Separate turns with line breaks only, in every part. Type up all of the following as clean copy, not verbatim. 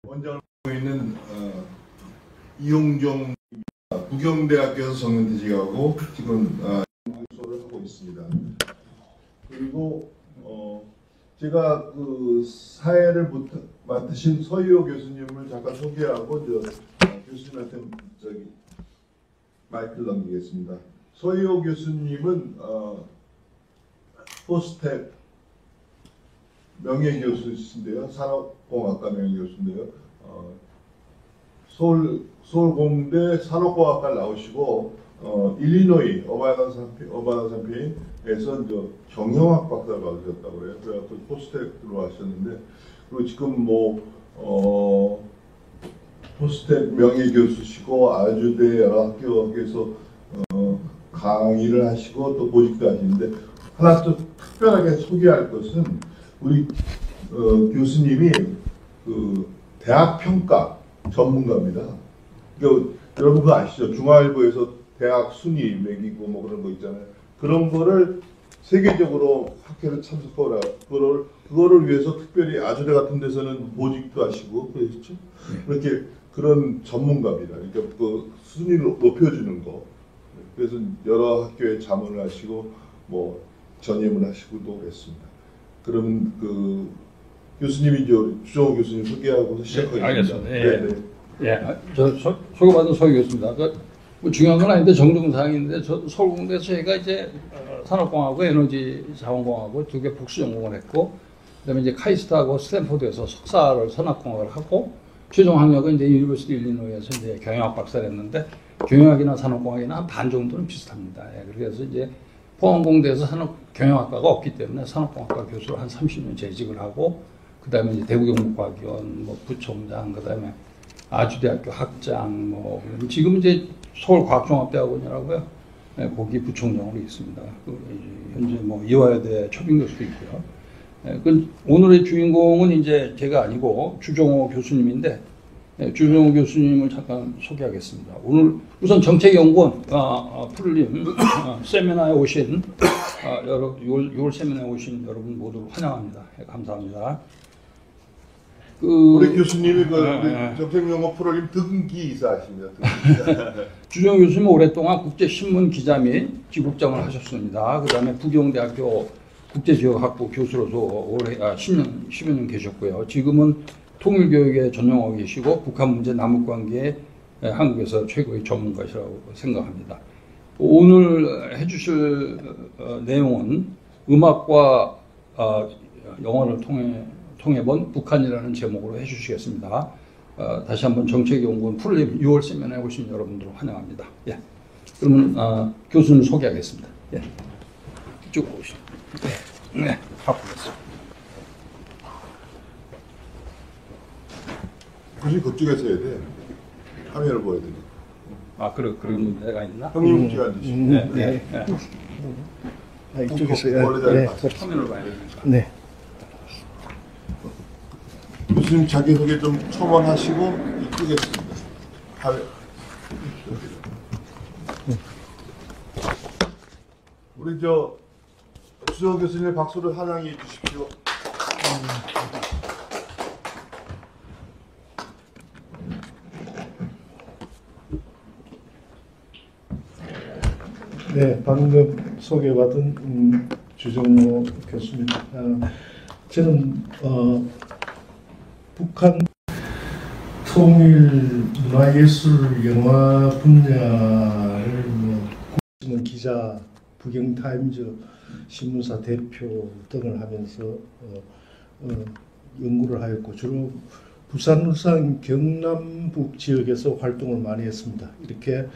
원장을 맡고 있는 이용종 부경대학교에서 정년퇴직하고 지금 연구소를 하고 있습니다. 그리고 제가 그 사회를 맡으신 서희호 교수님을 잠깐 소개하고 교수님한테 마이크를 넘기겠습니다. 서희호 교수님은 포스텍 명예교수신데요. 산업공학과 명예교수인데요. 서울공대 산업공학과를 나오시고 일리노이 어바나 산피에서 경영학 박사를 받으셨다고 그래요. 그래서 포스텍 들어가셨는데 그리고 지금 포스텍 명예교수시고 아주대 여러 학교에서 강의를 하시고 또 보직도 하시는데 하나 또 특별하게 소개할 것은 우리 교수님이 그 대학 평가 전문가입니다. 그러니까 여러분 그거 아시죠? 중앙일보에서 대학 순위 매기고 뭐 그런 거 있잖아요. 그런 거를 세계적으로 학회를 참석하라. 그거를 위해서 특별히 아주대 같은 데서는 보직도 하시고 그렇죠? 그렇게 그런 전문가입니다. 그러니까 그 순위를 높여주는 거. 그래서 여러 학교에 자문을 하시고 뭐 전임을 하시고도 그랬습니다. 그러면 그 교수님이 주정호 교수님 소개하고 시작하겠습니다.
알겠습니다. 예. 저 소개받은 서 교수입니다. 뭐 중요한 건 아닌데 정정사항인데 서울공대에서 저희가 이제 산업공학하고 에너지자원공학하고 두 개 복수 전공을 했고, 그다음에 이제 카이스트하고 스탠포드에서 석사를 산업공학을 하고, 최종 학력은 이제 유니버시티 일리노이에서 이제 경영학 박사를 했는데, 경영학이나 산업공학이나 한 반 정도는 비슷합니다. 예, 그래서 이제 포항공대에서 경영학과가 없기 때문에 산업공학과 교수를 한 30년 재직을 하고, 그다음에 이제 대구경북과학원 뭐 부총장, 그다음에 아주대학교 학장, 뭐 지금 이제 서울과학종합대학원이라고요. 네, 거기 부총장으로 있습니다. 현재 뭐 이화여대 초빙 교수도 있고요. 네, 오늘의 주인공은 이제 제가 아니고 주정호 교수님인데, 네, 주정호 교수님을 잠깐 소개하겠습니다. 오늘 우선 정책연구원 푸를림 세미나에 오신 6월 세미나에 오신 여러분 모두 환영합니다. 네, 감사합니다.
우리 교수님이 정책연구원 푸를림 등기 이사하십니다.
주정호 교수님은 오랫동안 국제신문 기자 및 기국장을 하셨습니다. 그 다음에 부경대학교 국제지역학부 교수로서 올해 10여 년 계셨고요. 지금은 통일교육에 전념하고 계시고 북한 문제 남북관계에 한국에서 최고의 전문가시라고 생각합니다. 오늘 해주실 내용은 음악과 영화를 통해 본 북한이라는 제목으로 해주시겠습니다. 다시 한번 정책연구원 푸를림 6월 세미나에 오신 여러분들 환영합니다. 예. 그러면 교수님 소개하겠습니다. 예. 쭉 오시죠. 네, 바꾸겠습니다.
교수님 그쪽에서 해야 돼. 화면을 보여야 되니까.
그런 문제가 있나?
형님 뒤에 앉으시고.
네.
이쪽에서
화면을
봐야 되니까.
네.
교수님 자기소개 좀 첨언하시고 끄겠습니다. 우리 주정호 교수님의 박수를 환영해 주십시오.
네, 방금 소개받은 주정호 교수입니다. 저는 북한 통일 문화예술 영화 분야를 신문 기자, 부경타임즈 신문사 대표 등을 하면서 연구를 하였고 주로 부산, 울산, 경남북 지역에서 활동을 많이 했습니다. 이렇게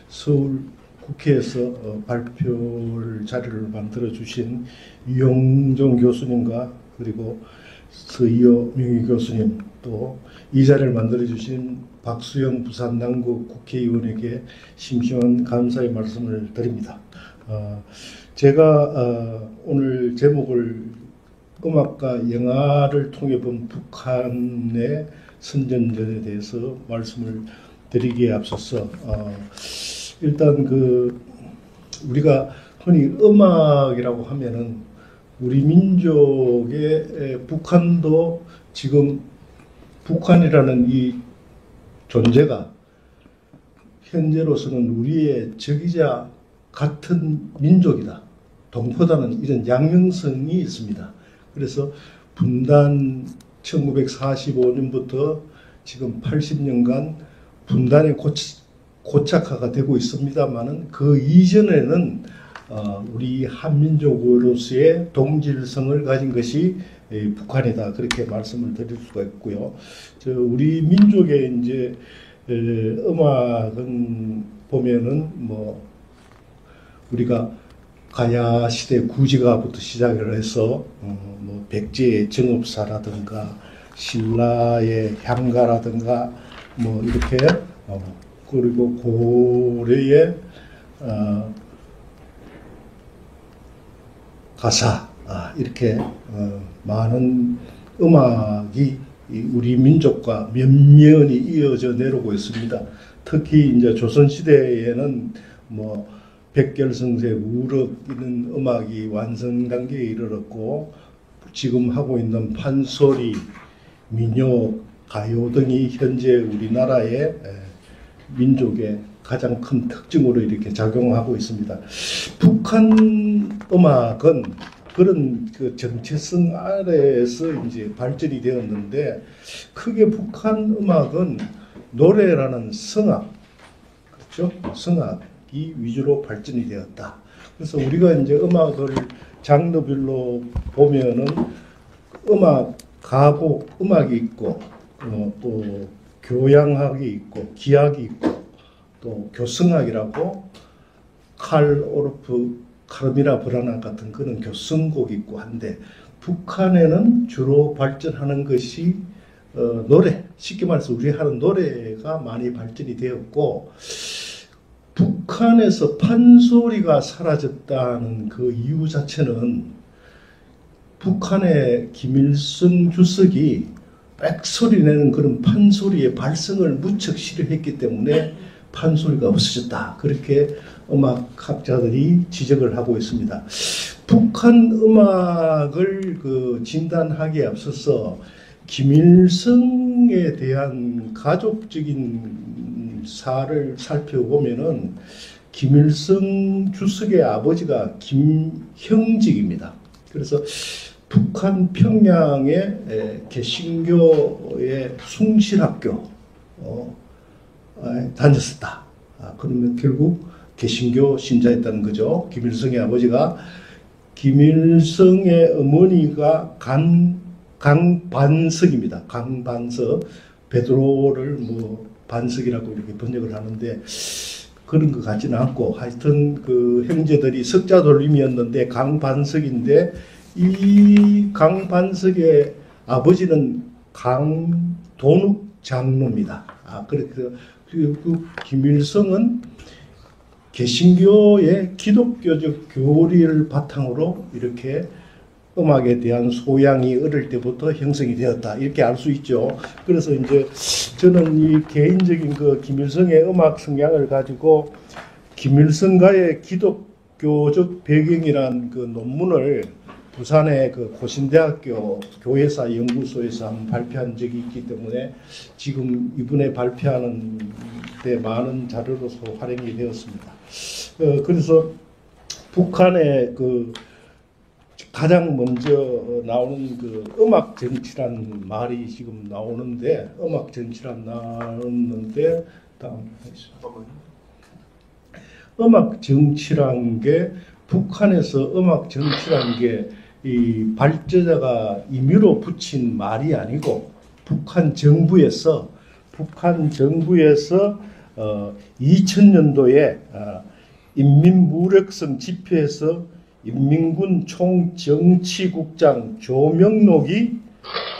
서울 국회에서 발표를 자료를 만들어 주신 이용종 교수님과 그리고 서희호 명예교수님, 또 이 자리를 만들어 주신 박수영 부산 남구 국회의원에게 심심한 감사의 말씀을 드립니다. 제가 오늘 제목을 음악과 영화를 통해 본 북한의 선전전에 대해서 말씀을 드리기에 앞서서 일단 우리가 흔히 음악이라고 하면은 우리 민족의 북한도 지금 북한이라는 이 존재가 현재로서는 우리의 적이자 같은 민족이다. 동포다는 이런 양형성이 있습니다. 그래서 분단 1945년부터 지금 80년간 분단의 고착화가 되고 있습니다만은 그 이전에는 우리 한민족으로서의 동질성을 가진 것이 북한이다. 그렇게 말씀을 드릴 수가 있고요. 우리 민족의 이제 음악은 보면은 뭐 우리가 가야 시대 구지가부터 시작을 해서 뭐 백제의 정읍사라든가 신라의 향가라든가 뭐 이렇게 그리고 고려의 가사 이렇게 많은 음악이 우리 민족과 면면이 이어져 내려오고 있습니다. 특히 이제 조선 시대에는 뭐 백결성세, 우럭 이런 음악이 완성 단계에 이르렀고 지금 하고 있는 판소리, 민요, 가요 등이 현재 우리나라의 민족의 가장 큰 특징으로 이렇게 작용하고 있습니다. 북한 음악은 그런 그 정체성 아래에서 이제 발전이 되었는데 크게 북한 음악은 노래라는 성악, 그렇죠? 성악이 위주로 발전이 되었다. 그래서 우리가 이제 음악을 장르별로 보면은 음악, 가곡 음악이 있고 또 교향악이 있고 기악이 있고 또 교성악이라고 칼 오르프 카르미나 브라나 같은 그런 교성곡이 있고 한데 북한에는 주로 발전하는 것이 노래, 쉽게 말해서 우리 하는 노래가 많이 발전이 되었고 북한에서 판소리가 사라졌다는 그 이유 자체는 북한의 김일성 주석이 빽소리 내는 그런 판소리의 발성을 무척 싫어했기 때문에 판소리가 없어졌다. 그렇게 음악학자들이 지적을 하고 있습니다. 북한 음악을 진단하기에 앞서서 김일성에 대한 가족적인 사를 살펴보면은 김일성 주석의 아버지가 김형직입니다. 그래서 북한 평양의 개신교의 숭실학교 다녔었다. 그러면 결국 개신교 신자였다는 거죠. 김일성의 아버지가. 김일성의 어머니가 강반석입니다. 강반석. 베드로를 뭐 반석이라고 이렇게 번역을 하는데 그런 것 같지는 않고 하여튼 그 형제들이 석자 돌림이었는데 강반석인데 이 강반석의 아버지는 강돈욱 장로입니다. 그래서 그 김일성은 개신교의 기독교적 교리를 바탕으로 이렇게 음악에 대한 소양이 어릴 때부터 형성이 되었다. 이렇게 알 수 있죠. 그래서 이제 저는 이 개인적인 그 김일성의 음악 성향을 가지고 김일성가의 기독교적 배경이란 그 논문을 부산의 그 고신대학교 교회사 연구소에서 한번 발표한 적이 있기 때문에 지금 이번에 발표하는 데 많은 자료로서 활용이 되었습니다. 그래서 북한의 그 가장 먼저 나오는 그 음악 정치란 말이 지금 나오는데 음악 정치란 나오는데 다음 음악 정치란 게 북한에서 음악 정치란 게 이 발제자가 임의로 붙인 말이 아니고 북한 정부에서 2000년도에 인민무력성 집회에서 인민군 총정치국장 조명록이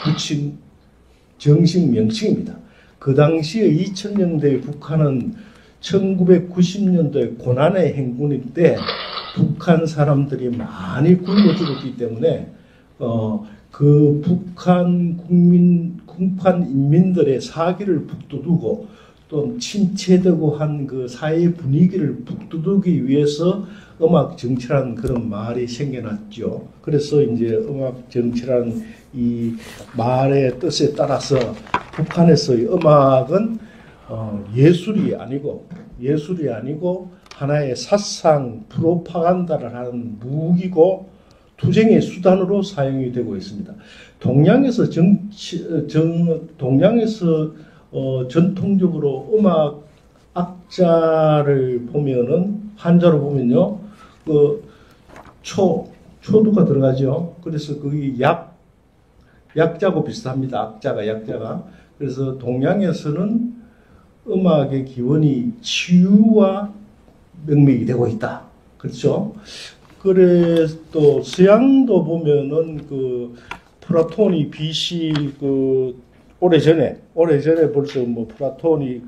붙인 정식 명칭입니다. 그 당시에 2000년대 북한은 1990년도에 고난의 행군일 때 북한 사람들이 많이 굶어 죽었기 때문에 그 북한 인민들의 사기를 북돋우고 또 침체되고 한 그 사회 분위기를 북돋우기 위해서 음악 정치라는 그런 말이 생겨났죠. 그래서 이제 음악 정치라는 이 말의 뜻에 따라서 북한에서의 음악은 예술이 아니고 하나의 사상 프로파간다를 하는 무기고 투쟁의 수단으로 사용이 되고 있습니다. 동양에서 전통적으로 음악 악자를 보면은 한자로 보면요, 초두가 들어가죠. 그래서 그게 약자고 비슷합니다. 악자가 약자가. 그래서 동양에서는 음악의 기원이 치유와 명맥이 되고 있다. 그렇죠? 그래서 또 서양도 보면은 플라톤이 BC 오래전에 벌써 플라톤이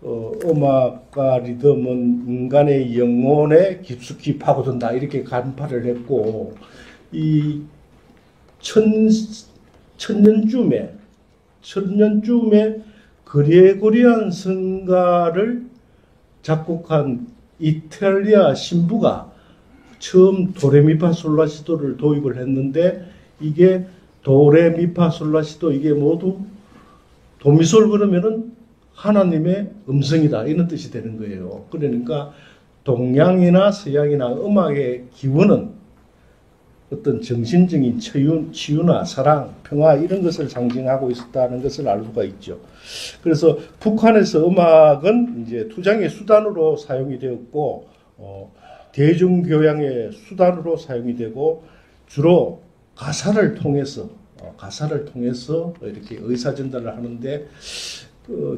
음악과 리듬은 인간의 영혼에 깊숙이 파고든다 이렇게 간파를 했고, 이 천년쯤에 그레고리안 성가를 작곡한 이탈리아 신부가 처음 도레미파솔라시도를 도입을 했는데, 이게 도레미파솔라시도 이게 모두 도미솔 그러면은 하나님의 음성이다 이런 뜻이 되는 거예요. 그러니까 동양이나 서양이나 음악의 기원은 어떤 정신적인 치유나 사랑, 평화 이런 것을 상징하고 있었다는 것을 알 수가 있죠. 그래서 북한에서 음악은 이제 투쟁의 수단으로 사용이 되었고, 대중교양의 수단으로 사용이 되고, 주로 가사를 통해서 이렇게 의사 전달을 하는데,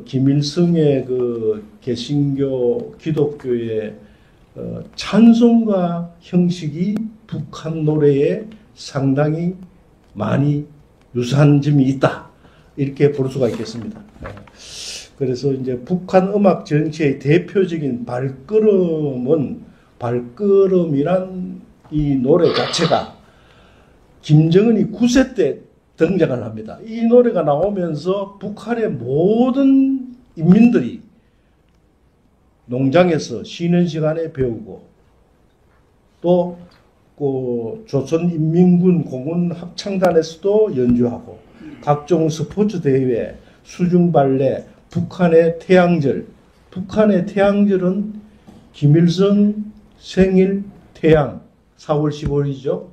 김일성의 개신교 기독교의 찬송가 형식이 북한 노래에 상당히 많이 유사한 점이 있다 이렇게 볼 수가 있겠습니다. 그래서 이제 북한 음악 전체의 대표적인 발걸음이란 이 노래 자체가 김정은이 9세 때 등장을 합니다. 이 노래가 나오면서 북한의 모든 인민들이 농장에서 쉬는 시간에 배우고, 또 조선인민군 공군 합창단에서도 연주하고, 각종 스포츠 대회, 수중발레, 북한의 태양절은 김일성 생일 태양 4월 15일이죠.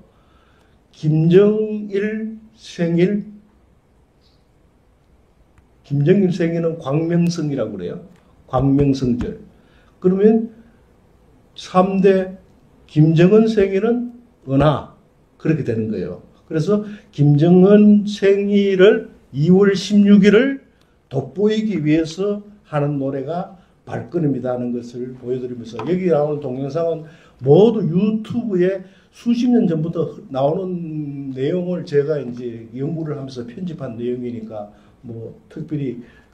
김정일 생일은 광명성이라고 그래요. 광명성절. 그러면 3대 김정은 생일은 은하 그렇게 되는 거예요. 그래서 김정은 생일을 2월 16일을 돋보이기 위해서 하는 노래가 발걸음이다 하는 것을 보여드리면서, 여기 나오는 동영상은 모두 유튜브에 수십 년 전부터 나오는 내용을 제가 이제 연구를 하면서 편집한 내용이니까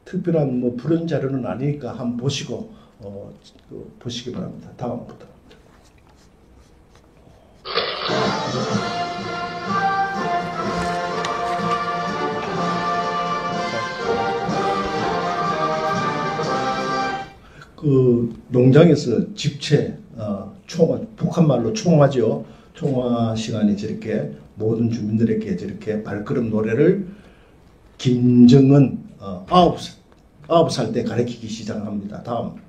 특별한 푸른 자료는 아니니까 한번 보시고 보시기 바랍니다. 다음부터. 농장에서 집체, 총화, 북한말로 총화죠. 총화 시간에 저렇게 모든 주민들에게 저렇게 발걸음 노래를 김정은 9살 때 가르치기 시작합니다. 다음.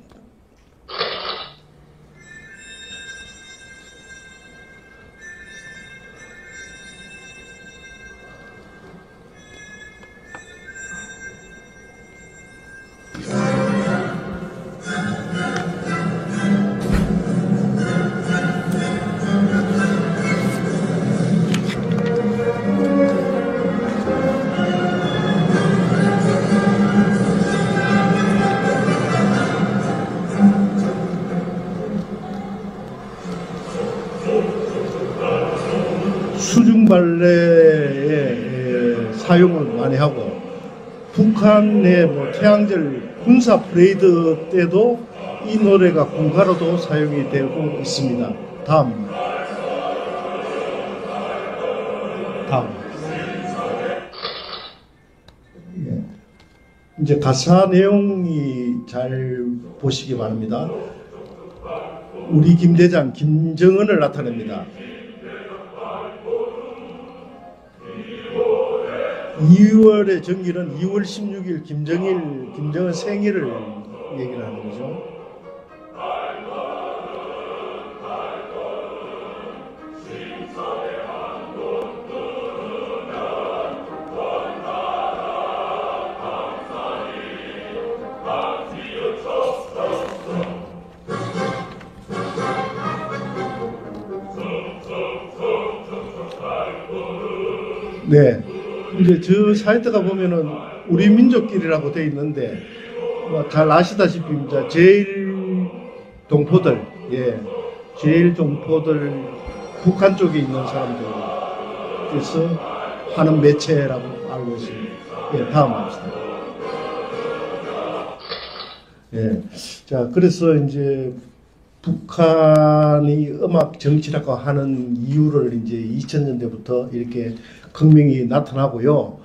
수중발레에 사용을 많이 하고, 북한의 태양절 군사 프레이드 때도 이 노래가 군가로도 사용이 되고 있습니다. 다음. 이제 가사 내용이 잘 보시기 바랍니다. 우리 김대장 김정은을 나타냅니다. 2월의 정기는 2월 16일 김정은 생일을 얘기를 하는 거죠. 네. 이제 저 사이트가 보면은 우리 민족길이라고 되어 있는데, 뭐 잘 아시다시피 이제 제일 동포들, 예, 제일 동포들 북한 쪽에 있는 사람들께서 하는 매체라고 알고 있습니다. 예, 다음 합시다. 예, 자, 그래서 이제 북한이 음악 정치라고 하는 이유를 이제 2000년대부터 이렇게 극명히 나타나고요.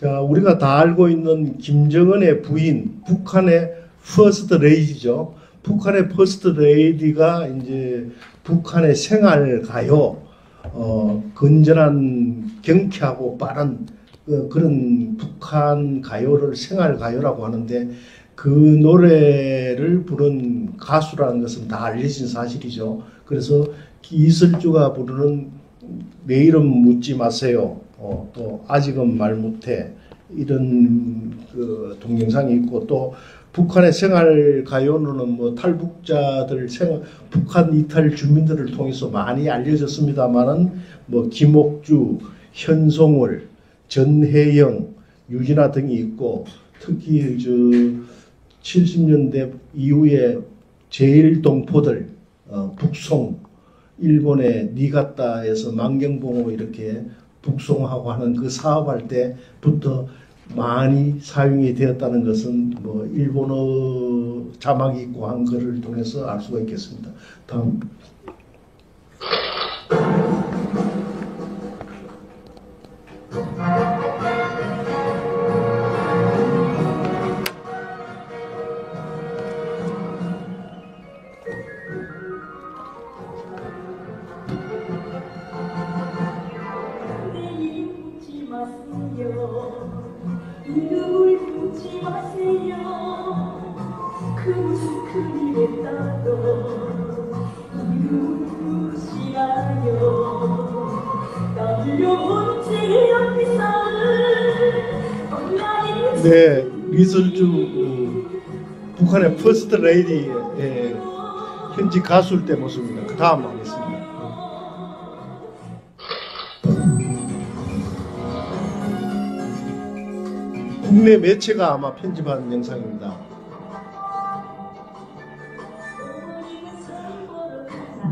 자, 우리가 다 알고 있는 김정은의 부인, 북한의 퍼스트 레이디죠. 북한의 퍼스트 레이디가 이제 북한의 생활 가요, 건전한 경쾌하고 빠른 그런 북한 가요를 생활 가요라고 하는데, 그 노래를 부른 가수라는 것은 다 알려진 사실이죠. 그래서 이슬주가 부르는 내 이름 묻지 마세요, 또 아직은 말 못해, 이런 그 동영상이 있고, 또 북한의 생활 가요는 뭐 탈북자들 북한 이탈 주민들을 통해서 많이 알려졌습니다만은 뭐 김옥주, 현송월, 전혜영, 유진아 등이 있고, 특히 저 70년대 이후에 제일 동포들, 북송, 일본의 니가타에서 만경봉호 이렇게 북송하고 하는 그 사업할 때부터 많이 사용이 되었다는 것은 뭐 일본어 자막이 있고 한 글을 통해서 알 수가 있겠습니다. 다음.
이름을 묻지 마세요. 그 무슨 큰일에 따도 이름을 묻지 마요. 남녀 제 앞에 싸는 온라인.
네, 리설주 북한의 퍼스트 레이디의 현지 가수일 때 모습입니다. 그 다음 하겠습니다. 국내 매체가 아마 편집한 영상입니다.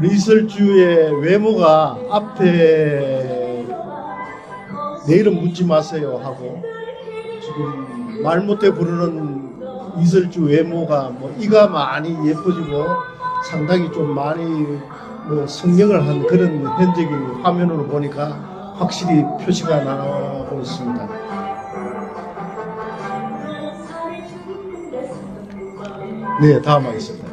리설주의 외모가 앞에 내 이름 묻지 마세요 하고, 지금 말 못해 부르는 이설주 외모가 뭐 이가 많이 예뻐지고 상당히 좀 많이 뭐 성령을 한 그런 현적인 화면으로 보니까 확실히 표시가 나오고 있습니다. 네, 다음 하겠습니다.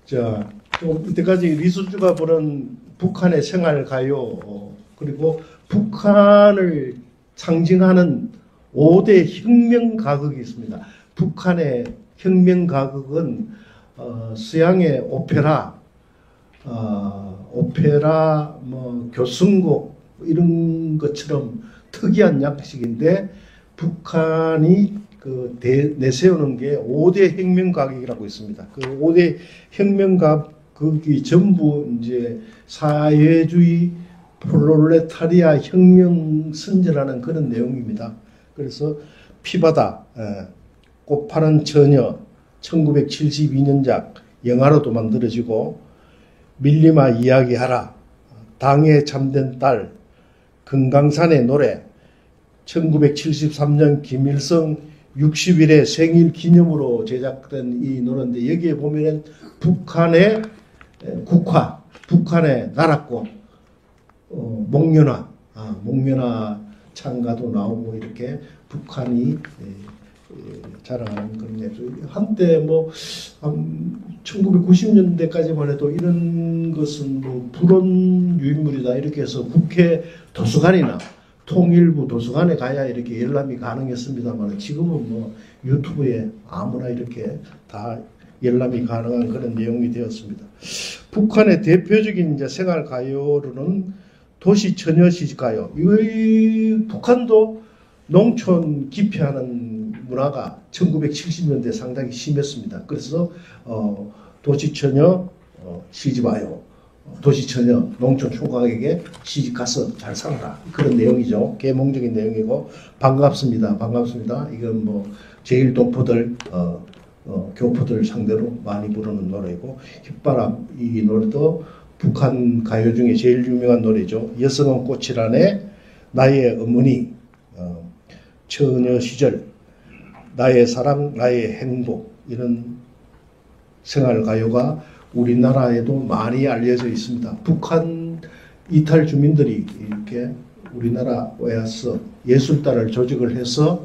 자, 이때까지 리술주가 부른 북한의 생활 가요, 그리고 북한을 상징하는 5대 혁명 가극이 있습니다. 북한의 혁명 가극은 서양의 오페라, 뭐 교승곡 이런 것처럼 특이한 양식인데, 북한이 내세우는 게 5대 혁명가극이라고 있습니다. 그 5대 혁명가극이 전부 이제 사회주의 프롤레타리아 혁명 선전하는 그런 내용입니다. 그래서 피바다, 꽃파는 처녀, 1972년작 영화로도 만들어지고, 밀리마 이야기하라, 당에 잠든 딸, 금강산의 노래, 1973년 김일성 60일의 생일 기념으로 제작된 이 노래인데, 여기에 보면은 북한의 국화, 북한의 나라꽃, 목련화, 목련화 창가도 나오고, 이렇게 북한이 자랑하는 그런 예술. 한때 뭐 1990년대까지만 해도 이런 것은 뭐 불온 유인물이다 이렇게 해서 국회 도서관이나 통일부 도서관에 가야 이렇게 열람이 가능했습니다만 지금은 뭐 유튜브에 아무나 이렇게 다 열람이 가능한 그런 내용이 되었습니다. 북한의 대표적인 이제 생활 가요로는 도시 처녀 시집가요. 이 북한도 농촌 기피하는 문화가 1970년대 상당히 심했습니다. 그래서 도시 처녀 시집와요. 도시 처녀 농촌 총각에게 시집 가서 잘 살아라. 그런 내용이죠. 계몽적인 내용이고 반갑습니다. 반갑습니다. 이건 뭐 제일 도포들 교포들 상대로 많이 부르는 노래고 휘바람 이 노래도 북한 가요 중에 제일 유명한 노래죠. 여성은 꽃이라네 나의 어머니 처녀 시절 나의 사랑 나의 행복 이런 생활 가요가 우리나라에도 많이 알려져 있습니다. 북한 이탈 주민들이 이렇게 우리나라에 와서 예술단을 조직을 해서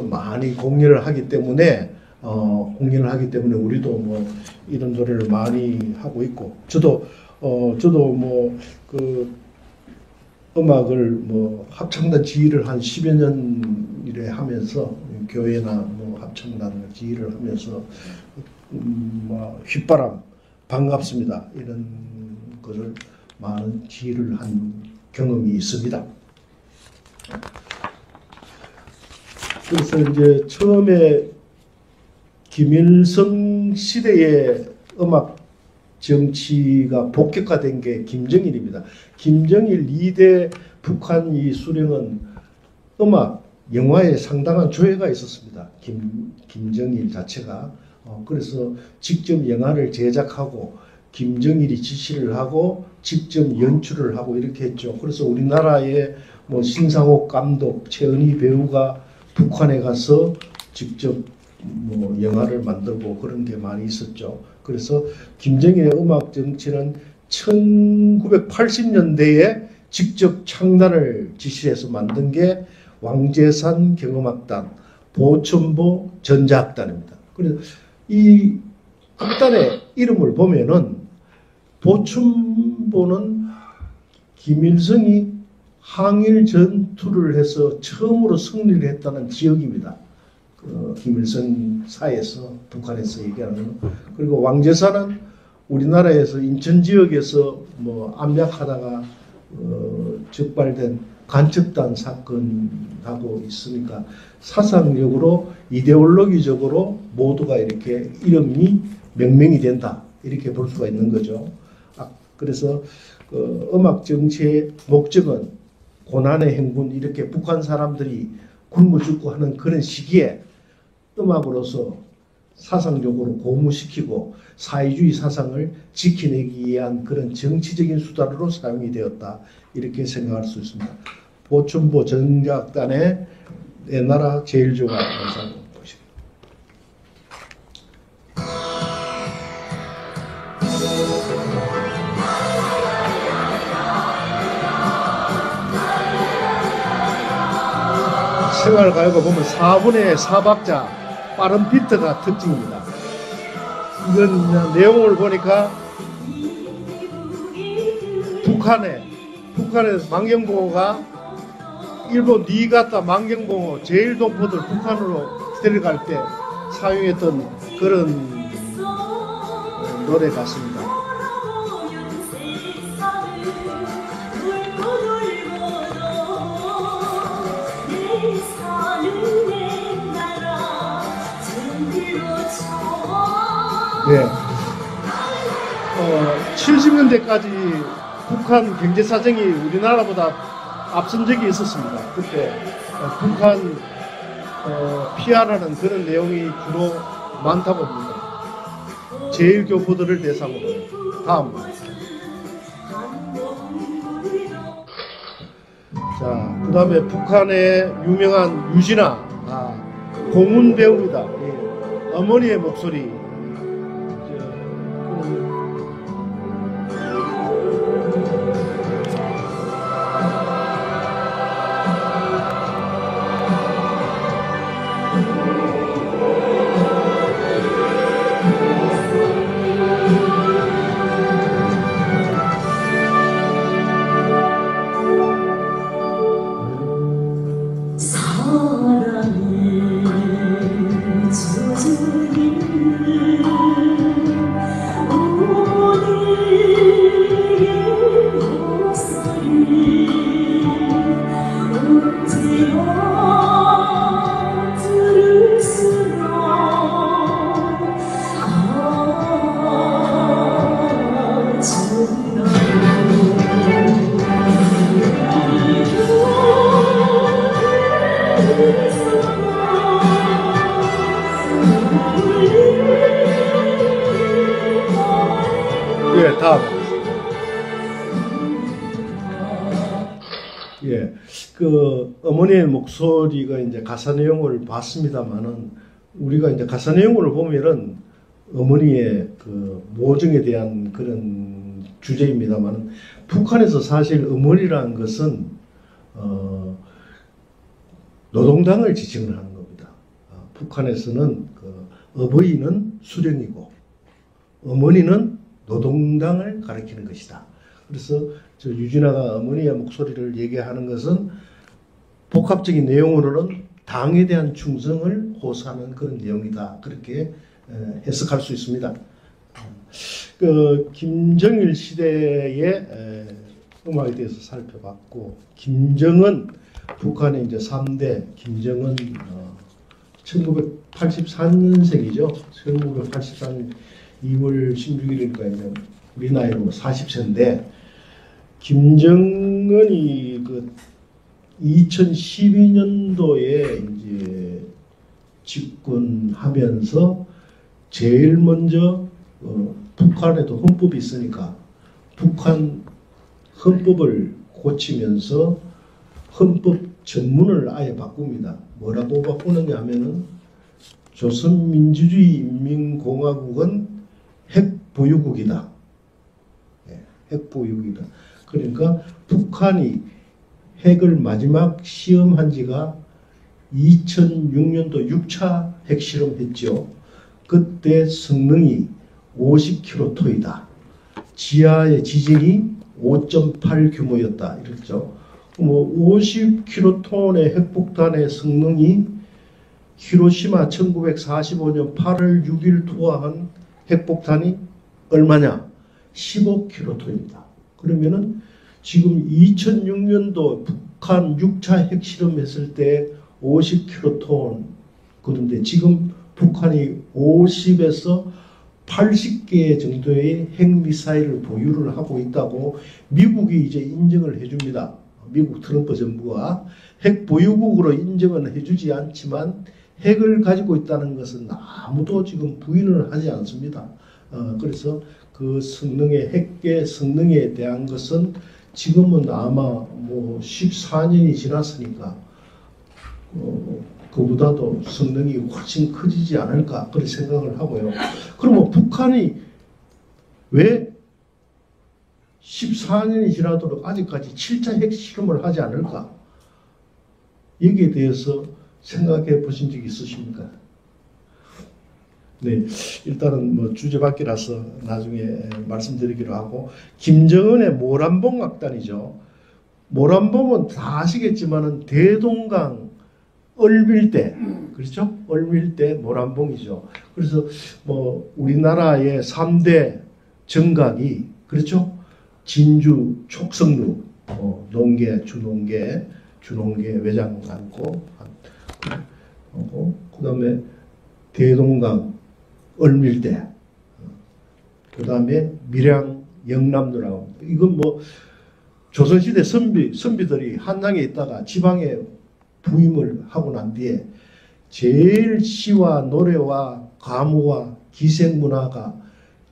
많이 공연을 하기 때문에 우리도 뭐 이런 노래를 많이 하고 있고 저도 뭐 그 음악을 뭐 합창단 지휘를 한 10여 년 이래 하면서 교회나 뭐 합창단 지휘를 하면서 뭐 휘바람 반갑습니다 이런 것을 많은 지휘를 한 경험이 있습니다. 그래서 이제 처음에 김일성 시대의 음악 정치가 본격화된 게 김정일입니다. 김정일 2대 북한 이 수령은 음악, 영화에 상당한 조예가 있었습니다. 김정일 자체가. 그래서 직접 영화를 제작하고 김정일이 지시를 하고 직접 연출을 하고 이렇게 했죠. 그래서 우리나라의 뭐 신상옥 감독, 최은희 배우가 북한에 가서 직접 뭐 영화를 만들고 그런 게 많이 있었죠. 그래서 김정일의 음악 정치는 1980년대에 직접 창단을 지시해서 만든 게 왕재산 경음악단, 보천보 전자악단입니다. 그래서 이 악단의 이름을 보면은 보천보는 김일성이 항일 전투를 해서 처음으로 승리를 했다는 지역입니다. 김일성 사에서 북한에서 얘기하는. 그리고 왕제사는 우리나라에서 인천 지역에서 뭐 압력하다가 적발된 간첩단 사건하고 있으니까 사상적으로 이데올로기적으로 모두가 이렇게 이름이 명명이 된다 이렇게 볼 수가 있는 거죠. 그래서 음악 정치의 목적은 고난의 행군 이렇게 북한 사람들이 굶어 죽고 하는 그런 시기에 음악으로서 사상적으로 고무시키고 사회주의 사상을 지켜내기 위한 그런 정치적인 수단으로 사용이 되었다 이렇게 생각할 수 있습니다. 보천보 전자악단의 내 나라 제일 좋아 영상 보시죠. 생활가요가 보면 4분의 4박자 빠른 비트가 특징입니다. 이건 내용을 보니까 북한에 망경봉호가 일본 니가타 망경봉호 제일동포들 북한으로 데려갈 때 사용했던 그런 노래 같습니다. 네. 70년대까지 북한 경제 사정이 우리나라보다 앞선 적이 있었습니다. 그때 북한 피하라는 그런 내용이 주로 많다고 봅니다. 제일교포들을 대상으로. 다음. 자, 그 다음에 북한의 유명한 유진아, 공훈 배우입니다. 예. 어머니의 목소리. 예, 그 어머니의 목소리가 이제 가사 내용을 봤습니다만은 우리가 이제 가사 내용을 보면은 어머니의 그 모정에 대한 그런 주제입니다만은 북한에서 사실 어머니라는 것은 노동당을 지칭을 하는 겁니다. 북한에서는 그 어버이는 수령이고 어머니는 노동당을 가리키는 것이다. 그래서 저 유진아가 어머니의 목소리를 얘기하는 것은 복합적인 내용으로는 당에 대한 충성을 호소하는 그런 내용이다. 그렇게 해석할 수 있습니다. 그 김정일 시대의 음악에 대해서 살펴봤고, 김정은 북한의 이제 3대 김정은 1984년생이죠. 1984년 2월 16일이니까 이제 우리 나이로 40세인데 김정은이 그 2012년도에 이제 집권하면서 제일 먼저 북한에도 헌법이 있으니까 북한 헌법을 고치면서 헌법 전문을 아예 바꿉니다. 뭐라고 바꾸느냐 하면은 조선민주주의 인민공화국은 핵보유국이다. 예, 핵보유국이다. 그러니까 북한이 핵을 마지막 시험한 지가 2006년도 6차 핵실험했죠. 그때 성능이 50kT이다. 지하의 지진이 5.8 규모였다. 이랬죠. 뭐 50kT의 핵폭탄의 성능이 히로시마 1945년 8월 6일 투하한 핵폭탄이 얼마냐? 15kT입니다. 그러면은 지금 2006년도 북한 6차 핵실험했을 때 50kT, 그런데 지금 북한이 50에서 80개 정도의 핵미사일을 보유를 하고 있다고 미국이 이제 인정을 해줍니다. 미국 트럼프 정부가 핵 보유국으로 인정은 해주지 않지만 핵을 가지고 있다는 것은 아무도 지금 부인을 하지 않습니다. 그래서 그 성능의 핵의 성능에 대한 것은 지금은 아마 뭐 14년이 지났으니까 그보다도 성능이 훨씬 커지지 않을까 그런 생각을 하고요. 그러면 북한이 왜 14년이 지나도록 아직까지 7차 핵실험을 하지 않을까? 여기에 대해서 생각해 보신 적이 있으십니까? 네, 일단은 뭐 주제 밖이라서 나중에 말씀드리기로 하고, 김정은의 모란봉 악단이죠. 모란봉은 다 아시겠지만은 대동강 얼밀대, 그렇죠? 얼밀대 모란봉이죠. 그래서 뭐 우리나라의 3대 정각이, 그렇죠? 진주, 촉성루, 농계, 준농계, 외장 안고, 그 다음에 대동강, 얼밀대, 그 다음에 밀양, 영남로라고. 이건 뭐 조선시대 선비들이 한양에 있다가 지방에 부임을 하고 난 뒤에 제일 시와 노래와 가무와 기생문화가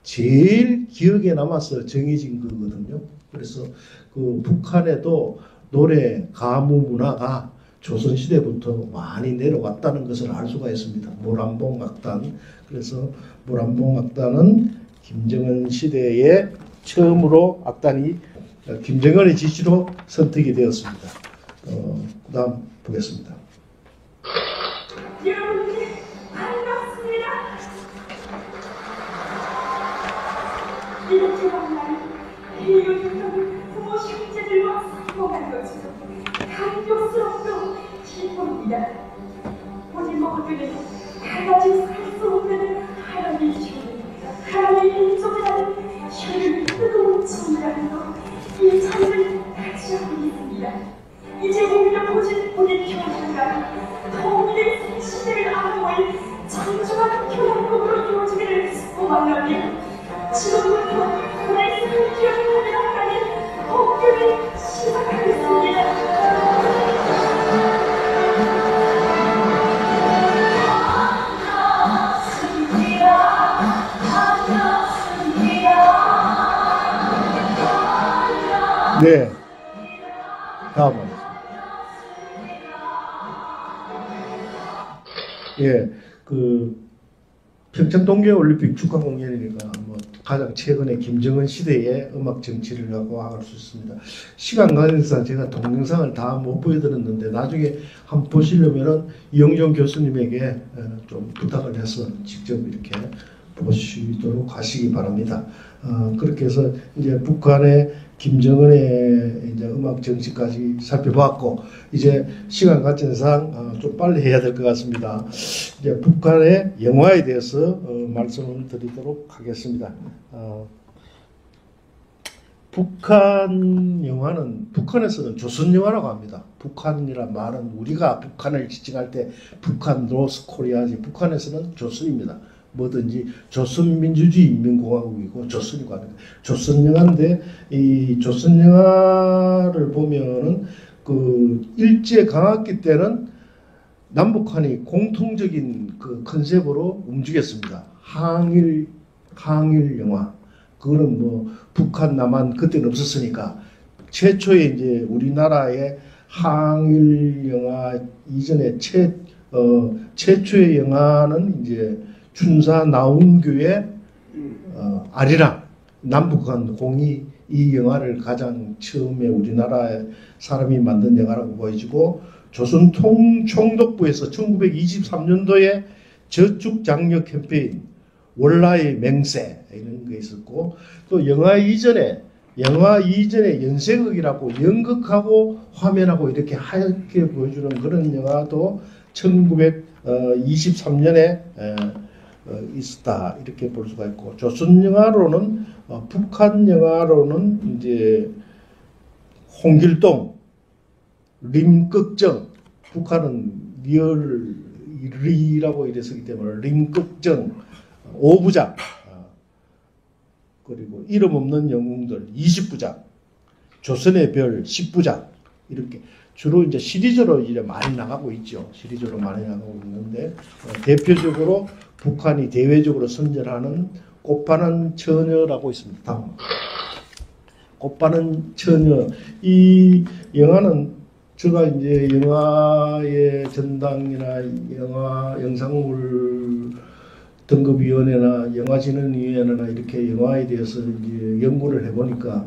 제일 기억에 남아서 정해진 거거든요. 그래서 그 북한에도 노래, 가무 문화가 조선시대부터 많이 내려왔다는 것을 알 수가 있습니다. 모란봉 악단. 그래서 모란봉 악단은 김정은 시대에 처음으로 악단이 김정은의 지시로 선택이 되었습니다. 그 다음 보겠습니다.
여러분 반갑습니다. 이렇게 만난 이웃들 부모 형제들과 상봉한 것은 감격스럽고 기쁩니다. 우리 모두는 다같이 살 수 없는 하나님의 주님, 하나님의 인종이라는 혈을 뜨거운 정당으로 이 삶을 같이 하고 있습니다. 이제 오히려 보진 우리 교회가 통일의 시대를 알아보일 장중한 교회국으로 이루어지기를 소망하며 지금부터 말씀을 기억하는 한가위 복교를 시작하겠습니다.
네, 다음은 예, 그 평창 동계올림픽 축하 공연이니까 뭐 가장 최근에 김정은 시대의 음악 정치라고 할 수 있습니다. 시간 관계상 제가 동영상을 다 못 보여드렸는데 나중에 한번 보시려면은 이영종 교수님에게 좀 부탁을 해서 직접 이렇게 보시도록 하시기 바랍니다. 그렇게 해서 이제 북한의 김정은의 이제 음악 정치까지 살펴봤고 이제 시간 관계상 좀 빨리 해야 될 것 같습니다. 이제 북한의 영화에 대해서 말씀을 드리도록 하겠습니다. 북한 영화는 북한에서는 조선 영화라고 합니다. 북한이란 말은 우리가 북한을 지칭할 때 북한 노스 코리아지 북한에서는 조선입니다. 뭐든지 조선민주주의 인민공화국이고 조선이고 하는 조선 영화인데 이 조선 영화를 보면은 그 일제 강압기 때는 남북한이 공통적인 그 컨셉으로 움직였습니다. 항일 영화. 그거는 뭐 북한 남한 그때는 없었으니까 최초의 이제 우리나라의 항일 영화 이전에 최초의 영화는 이제 춘사 나운교의 아리랑 남북한 공이 이 영화를 가장 처음에 우리나라의 사람이 만든 영화라고 보여지고 조선 총독부에서 1923년도에 저축 장려 캠페인 월라의 맹세 이런 게 있었고 또 영화 이전에 연쇄극이라고 연극하고 화면하고 이렇게 하얗게 보여주는 그런 영화도 1923년에 있었다 이렇게 볼 수가 있고 조선 영화로는 북한 영화로는 이제 홍길동, 림꺽정 북한은 리라고 이랬었기 때문에 림꺽정, 오부작 그리고 이름 없는 영웅들 20부작, 조선의 별 10부작 이렇게 주로 이제 시리즈로 이제 많이 나가고 있죠. 시리즈로 많이 나가고 있는데 대표적으로 북한이 대외적으로 선전하는 꽃바는 처녀라고 있습니다. 다음. 꽃바는 처녀. 이 영화는 제가 이제 영화의 전당이나 영화 영상물 등급위원회나 영화진흥위원회나 이렇게 영화에 대해서 이제 연구를 해보니까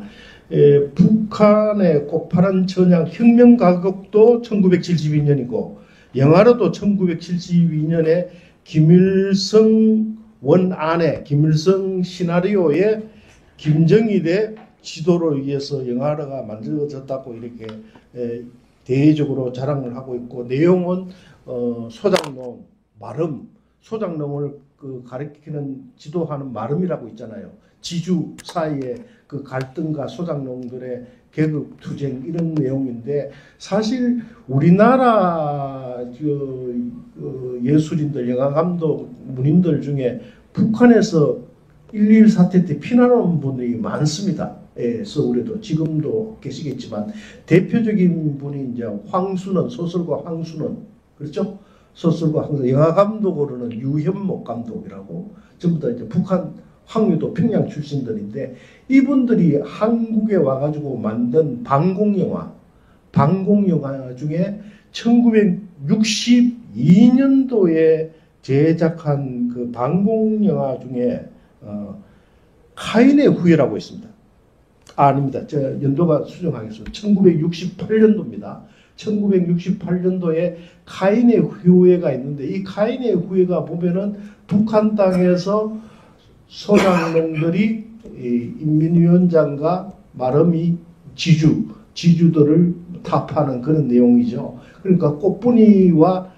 북한의 꽃파란 천양 혁명가곡도 1972년이고 영화로도 1972년에 김일성 원안에 김일성 시나리오에 김정일의 지도로 의해서 영화가 만들어졌다고 이렇게 대외적으로 자랑을 하고 있고 내용은 소장농, 마름, 소장농을 그 가리키는 지도하는 마름이라고 있잖아요. 지주 사이에 그 갈등과 소장농들의 계급 투쟁 이런 내용인데 사실 우리나라 예술인들, 영화감독, 문인들 중에 북한에서 1.1 사태 때 피난온 분들이 많습니다. 예, 서울에도 지금도 계시겠지만 대표적인 분이 이제 황순원, 소설가 황순원, 그렇죠? 소설가 황순원, 영화감독으로는 유현목 감독이라고 전부 다 이제 북한 황유도 평양 출신들인데 이분들이 한국에 와가지고 만든 방공영화 중에 1962년도에 제작한 그 방공영화 중에 카인의 후예라고 있습니다. 아닙니다. 제가 연도가 수정하겠습니다. 1968년도입니다. 1968년도에 카인의 후예가 있는데 이 카인의 후예가 보면은 북한 땅에서 소장농들이 인민위원장과 마름이 지주들을 타파하는 그런 내용이죠. 그러니까 꽃분이와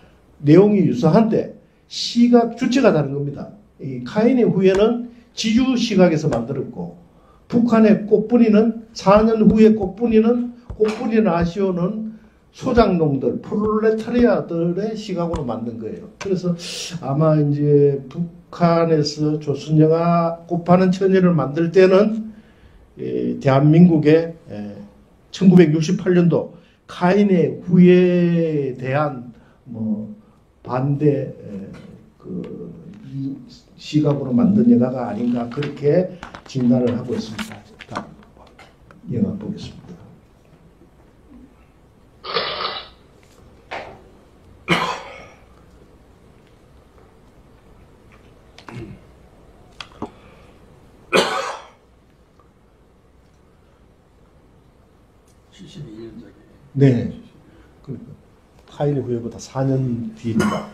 내용이 유사한데 시각 주체가 다른 겁니다. 이 카인의 후예는 지주 시각에서 만들었고 북한의 꽃분이는 4년 후에 꽃분이는 아시오는 소장농들, 프롤레타리아들의 시각으로 만든 거예요. 그래서 아마 이제 북한에서 조선영화 꽃파는 처녀를 만들 때는 대한민국의 1968년도 카인의 후예에 대한 뭐 반대 그 시각으로 만든 영화가 아닌가 그렇게 진단을 하고 있습니다. 다음 영화 보겠습니다. 네. 그러니까 타인의 후회보다 4년 뒤입니다.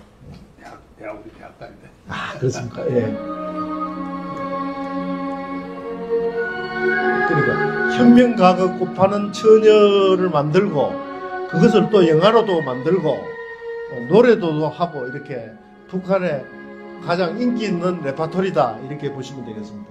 대학 우리 대학 다닐 때.
아, 그렇습니까? 예. 그러니까 혁명가가 곱하는 처녀를 만들고 그것을 또 영화로도 만들고 노래도 하고 이렇게 북한의 가장 인기 있는 레파토리다 이렇게 보시면 되겠습니다.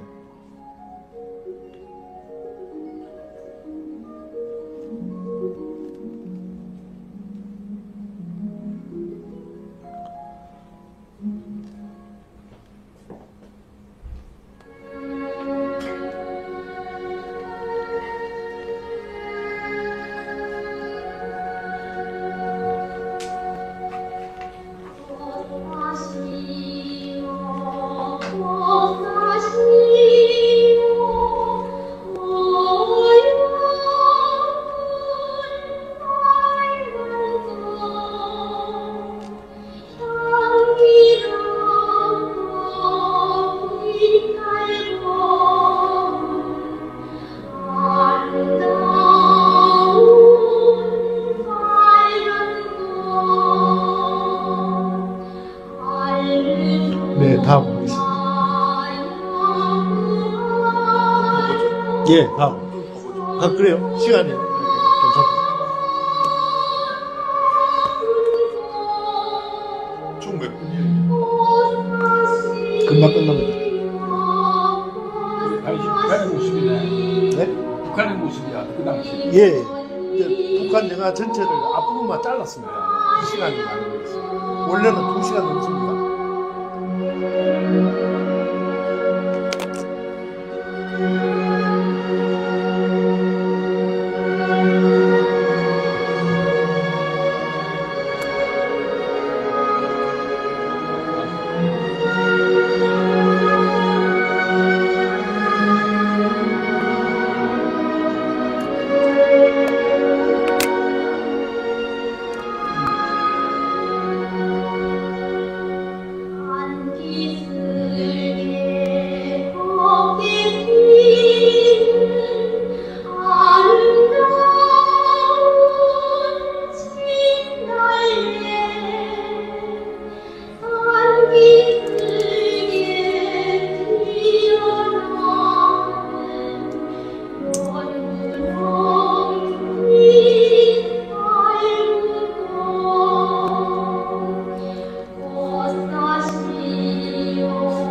네, 다음 하겠습니다. 예, 다음. 아, 그래요? 시간이 괜찮습니다.
총 몇 분이에요?
금방 끝납니다.
당시 북한의 모습이네.
네?
북한의 모습이야 그 당시.
예, 이제 북한 영화 전체를 앞부분만 잘랐습니다. 시간이 많이 걸렸어요. 원래는 2시간 넘습니다.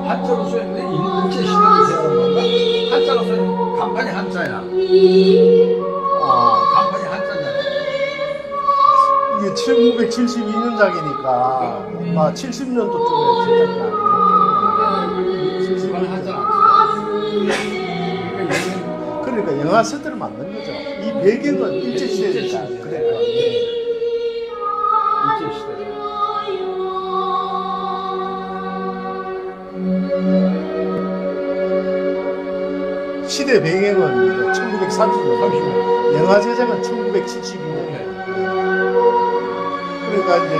한자로 써있는데 일제 시대를 대하는 건가? 한자로 써있는 간판이 한자야.
아,
간판이 한자잖아.
이게 1972년작이니까 아마 70년도 쪽에 제작이 아니에요.
그건 한자는 안 써.
그러니까 영화 세트를 만든 거죠. 이 배경은 일제시대니까. 그러니까. 예.
일제 시대.
시대 배경은 1930년, 영화 제작은 1972년. 그러니까 이제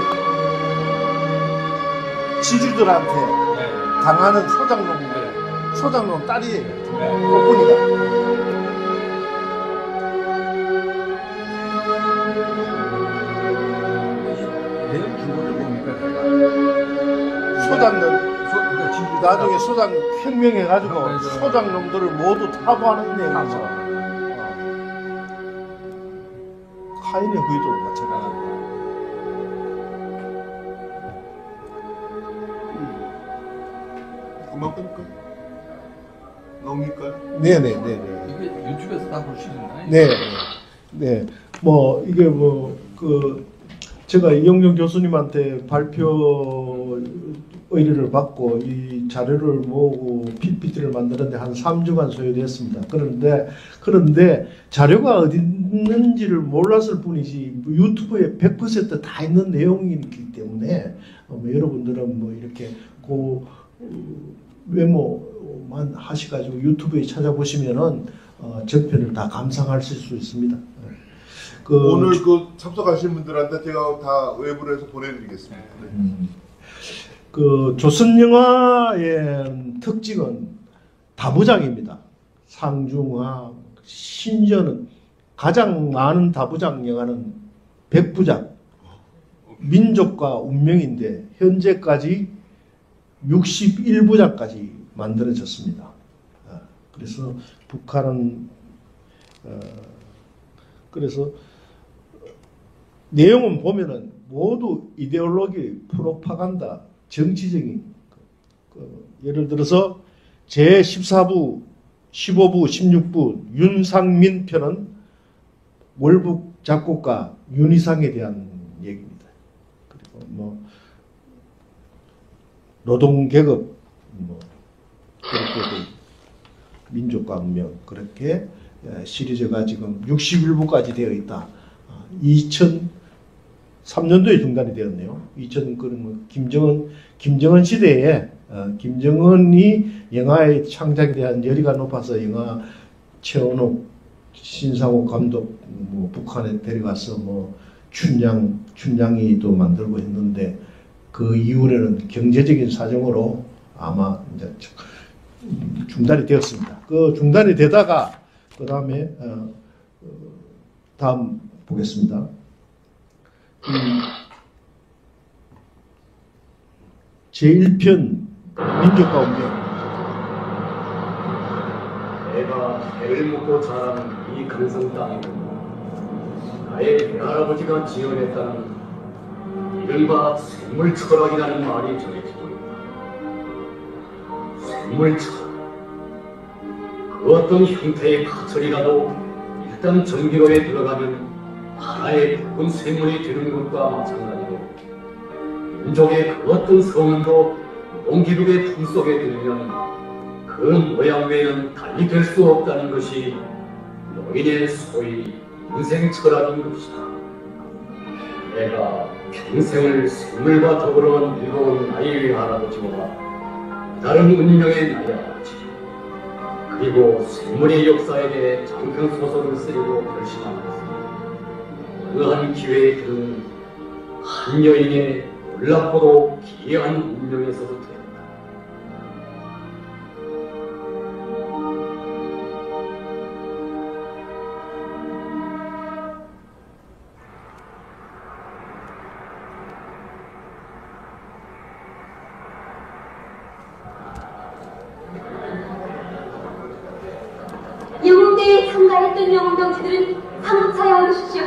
지주들한테 당하는 소장농 딸이에요. 꽃분이가.
내용 주거를 뭡니까?
소장농
그러니까
나중에 소장 혁명해가지고
맞아요.
소장농들을 모두 타부하는 내용이죠. 카인의 후예도 마찬가지입니다.
금방 끊을까요? 넘길까요?
네네네네.
이게 유튜브에서 다 볼 수 있나요?
네. 네. 뭐 이게 제가 이영종 교수님한테 발표 의뢰를 받고 이 자료를 모으고 PPT를 만드는데 한 3주간 소요됐습니다. 그런데 자료가 어디 있는지를 몰랐을 뿐이지 유튜브에 100%다 있는 내용이기 때문에 여러분들은 뭐 이렇게 메모만 하셔가지고 유튜브에 찾아보시면은 전편을 다 감상하실 수 있습니다.
오늘 참석하신 분들한테 제가 다 외부로 해서 보내드리겠습니다. 네.
조선 영화의 특징은 다부작입니다. 상중하, 신전은 가장 많은 다부작 영화는 100부작 민족과 운명인데 현재까지 61부작까지 만들어졌습니다. 그래서 북한은 그래서 내용은 보면은 모두 이데올로기, 프로파간다, 정치적인 예를 들어서 제14부, 15부, 16부 윤상민 편은 월북 작곡가 윤희상에 대한 얘기입니다. 그리고 뭐 노동계급 뭐 그렇게 민족과 운명 그렇게 시리즈가 지금 61부까지 되어 있다. 2003년도에 중단이 되었네요. 2000 그러면 김정은 시대에 김정은이 영화의 창작에 대한 열의가 높아서 영화 최원옥, 신상호 감독 뭐 북한에 데려가서 뭐 춘향이도 만들고 했는데 그 이후에는 경제적인 사정으로 아마 이제 중단이 되었습니다. 그 중단이 되다가 그 다음에 다음 보겠습니다. 제1편 민족과 운명.
내가 배를 먹고 자란 이 강성 땅에는 나의 외할아버지가 지어냈다는 이른바 샘물 철학이라는 말이 전해지고 있다. 샘물 철학. 그 어떤 형태의 가설이라도 일단 전기로에 들어가면 하나의 붉은 샘물이 되는 것과 마찬가지로 민족의 그 어떤 성은도 농기록의 품 속에 들으면 그 모양 외에는 달리 될 수 없다는 것이 노인의 소위 인생 철학인 것이다. 내가 평생을 샘물과 더불어 늙어온 나의 할아버지와 다른 운명의 나의 아버지 그리고 샘물의 역사에 대해 장편 소설을 쓰려고 결심하였습니다. 어느 한 기회에 들은 한 여인의 놀랍고도 기이한 운명에서부터였다.
영웅대회에 참가했던 영웅병치들은 상차에 오르십시오.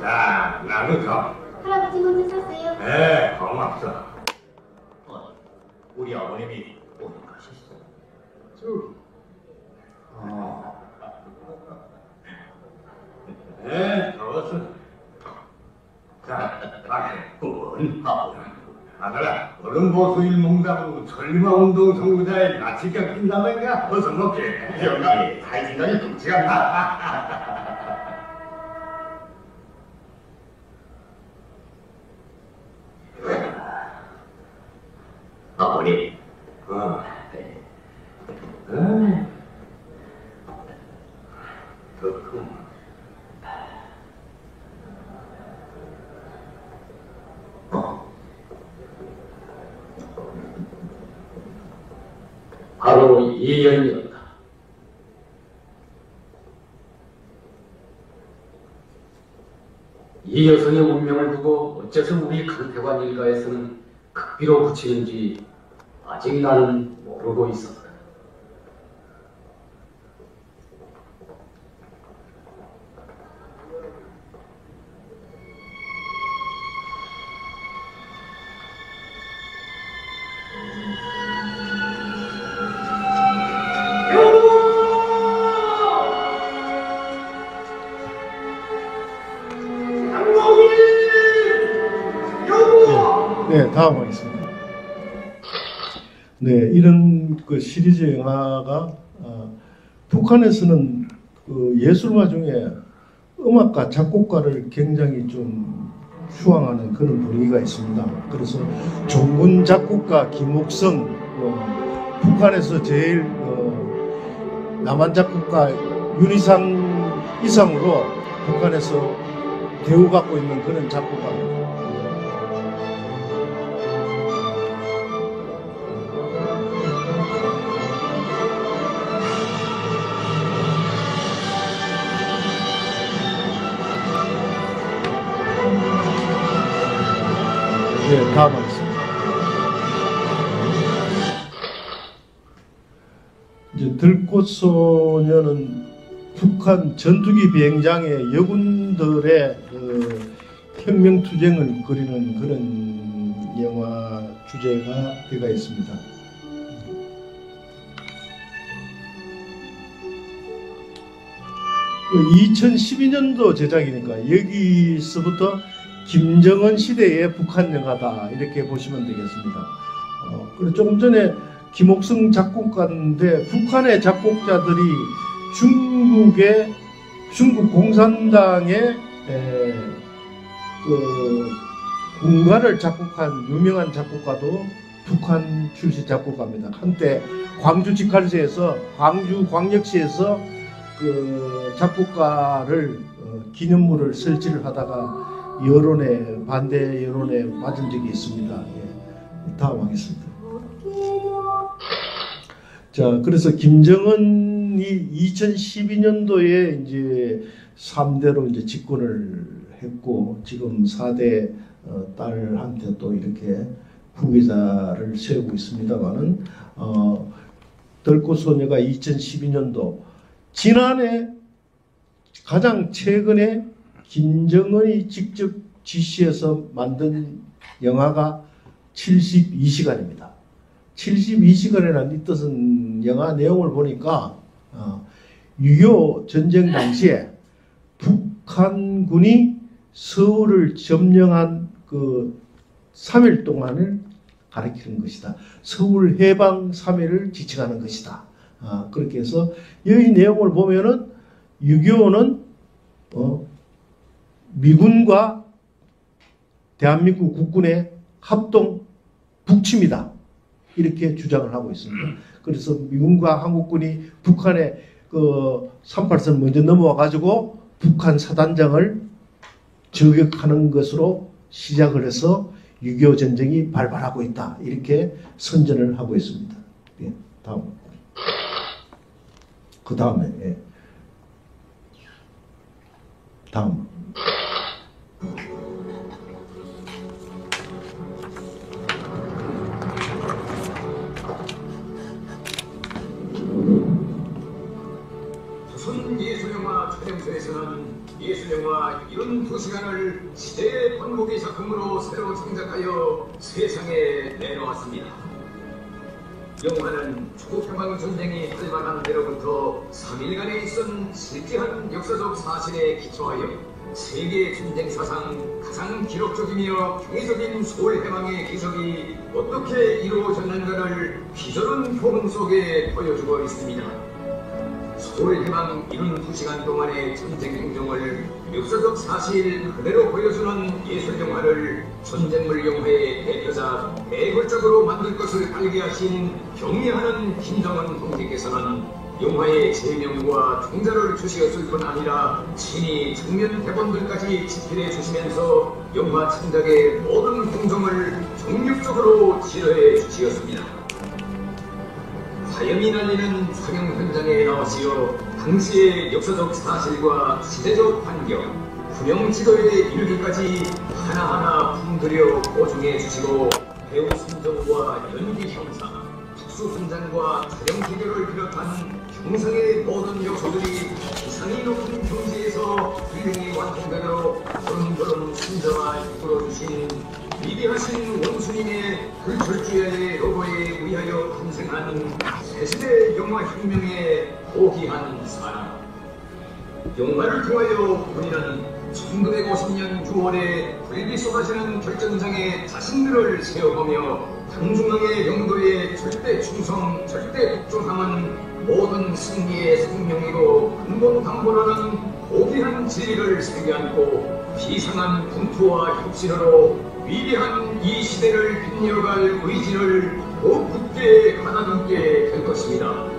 자, 나부터.
할아버지 먼저 섰어요.
네, 고맙다. 우리 아버님이 어디 가셨어? 저기. 네, 좋았어. 자, 밖에 뻔하고. 아들아, 얼른 보수일 먹다고 철마운동 선구자에 낯이가 낀다면야 어서 먹게. 여기 사이진단이 덩치가 나.
아버님,
그렇군.
바로 이 여인이었다. 이 여성의 운명을 두고 어째서 우리 강태관 일가에서는 극비로 붙이는지 아직 나는 모르고 있었다.
네, 다음 하겠습니다. 네, 이런 그 시리즈 영화가 북한에서는 그 예술가 중에 음악가, 작곡가를 굉장히 좀 추앙하는 그런 분위기가 있습니다. 그래서 종군 작곡가 김옥성, 북한에서 제일 남한 작곡가 윤희상 이상으로 북한에서 대우받고 있는 그런 작곡가입니다. 네, 다음 하겠습니다. 이제 들꽃소녀는 북한 전투기 비행장의 여군들의 혁명투쟁을 그리는 그런 영화 주제가 되어 있습니다. 2012년도 제작이니까 여기서부터 김정은 시대의 북한 영화다 이렇게 보시면 되겠습니다. 그리고 조금 전에 김옥성 작곡가인데 북한의 작곡자들이 중국 공산당의 그 군가를 작곡한 유명한 작곡가도 북한 출신 작곡가입니다. 한때 광주 직할시에서 광주 광역시에서 그 작곡가를 기념물을 설치를 하다가 여론에 반대 여론에 맞은 적이 있습니다. 예. 다음 하겠습니다. 자, 그래서 김정은이 2012년도에 이제 3대로 이제 집권을 했고 지금 4대 딸한테 또 이렇게 후계자를 세우고 있습니다만은 들꽃소녀가 2012년도 지난해 가장 최근에 김정은이 직접 지시해서 만든 영화가 72시간입니다. 72시간이라는 이 뜻은 영화 내용을 보니까 6.25 전쟁 당시에 북한군이 서울을 점령한 그 3일 동안을 가리키는 것이다. 서울 해방 3일을 지칭하는 것이다. 그렇게 해서 이 내용을 보면은 6.25는 미군과 대한민국 국군의 합동 북침이다. 이렇게 주장을 하고 있습니다. 그래서 미군과 한국군이 북한에 그 38선 먼저 넘어와 가지고 북한 사단장을 저격하는 것으로 시작을 해서 6.25 전쟁이 발발하고 있다. 이렇게 선전을 하고 있습니다. 예, 다음. 그 다음에, 예. 다음.
조선 예술영화 촬영소에서는 예술영화 72시간을 시대의 번복의 작품으로 새로 창작하여 세상에 내놓았습니다. 영화는 초평강 전쟁이 발발한 때로부터 3일간에 있은 실제한 역사적 사실에 기초하여 세계 전쟁 사상 가장 기록적이며 경이적인 서울 해방의 기적이 어떻게 이루어졌는가를 기절한 교훈 속에 보여주고 있습니다. 서울 해방 72시간 동안의 전쟁 행정을 역사적 사실 그대로 보여주는 예술영화를 전쟁물 영화의 대표작 대골작으로 만들 것을 발기하신 경의하는 김정은 동지께서는 영화의 제명과 종자를 주시었을 뿐 아니라 친히 장면 대본들까지 집필해 주시면서 영화 창작의 모든 공정을 종육적으로 지도해 주시었습니다. 화염이 날리는 상영 현장에 나오시어 당시의 역사적 사실과 시대적 환경, 군영 지도의 일기까지 하나하나 품들여 보증해 주시고 배우 선정과 연기 형사, 특수 분장과 촬영 기교를 비롯한 형상의 모든 요소들이 기상이 높은 경지에서 훌륭히 완성되도록 보름보름 순정화 이끌어주신 위대하신 원수님의 불철주야의 로고에 의하여 탄생한 새시대 영화혁명의 호기한 사람. 영화를 통하여 우리는 1950년 6월에 불이 쏟아지는 결전장에 자신들을 세워보며 당중앙의 영도의 절대 충성, 절대 복종함은 모든 승리의 생명이고 근본 담보라는 호기한 진리를 새겨안고 비상한 분투와 혁신으로 위대한 이 시대를 빛내어갈 의지를 더욱 굳게 가다듬게 될 것입니다.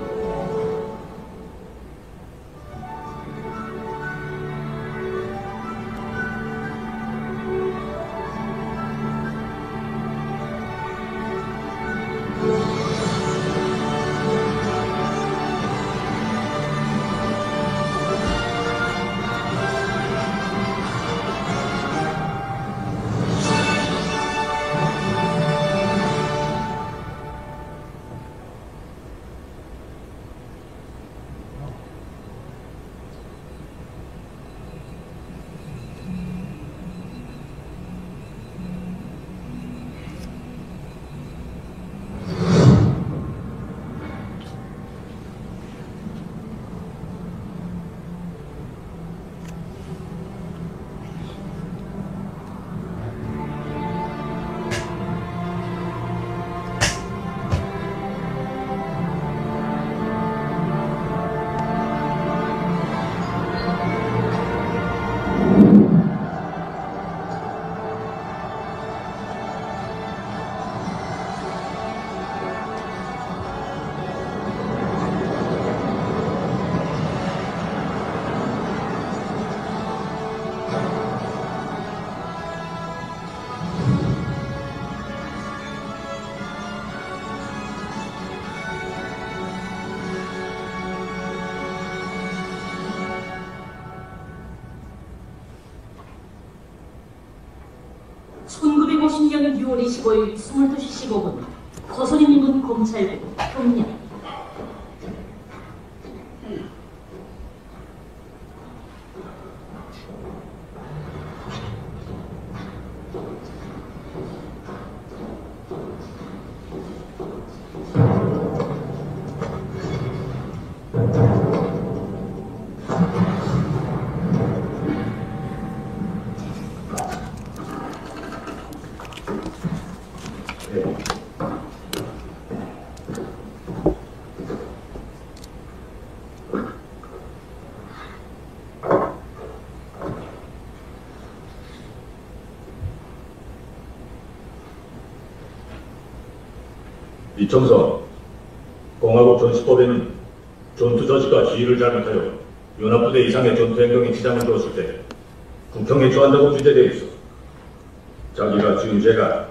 1950년 6월 25일 22시 15분 거선인 인근 검찰부 경량.
이청서, 공화국 전시법에는 전투 저지가 지휘를 잘못하여 연합부대 이상의 전투 행동에 지장을 주었을 때 국형에 처한다고 규정되어 있어. 자기가 지은 죄가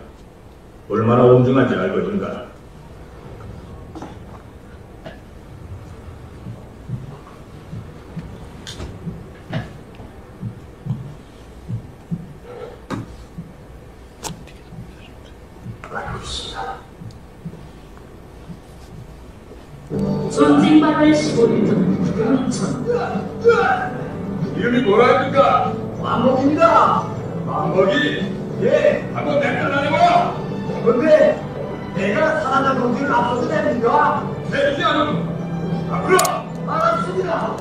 얼마나 엄중한지 알고 있는가?
전쟁 발발 15일전 금천.
이름이 뭐랍니까?
왕복입니다.
왕복이?
예.
한번 내려놔요.
근데 내가 사랑한 동생을 앞서도 됩니까?
내리지 않으면 앞으로.
알았습니다.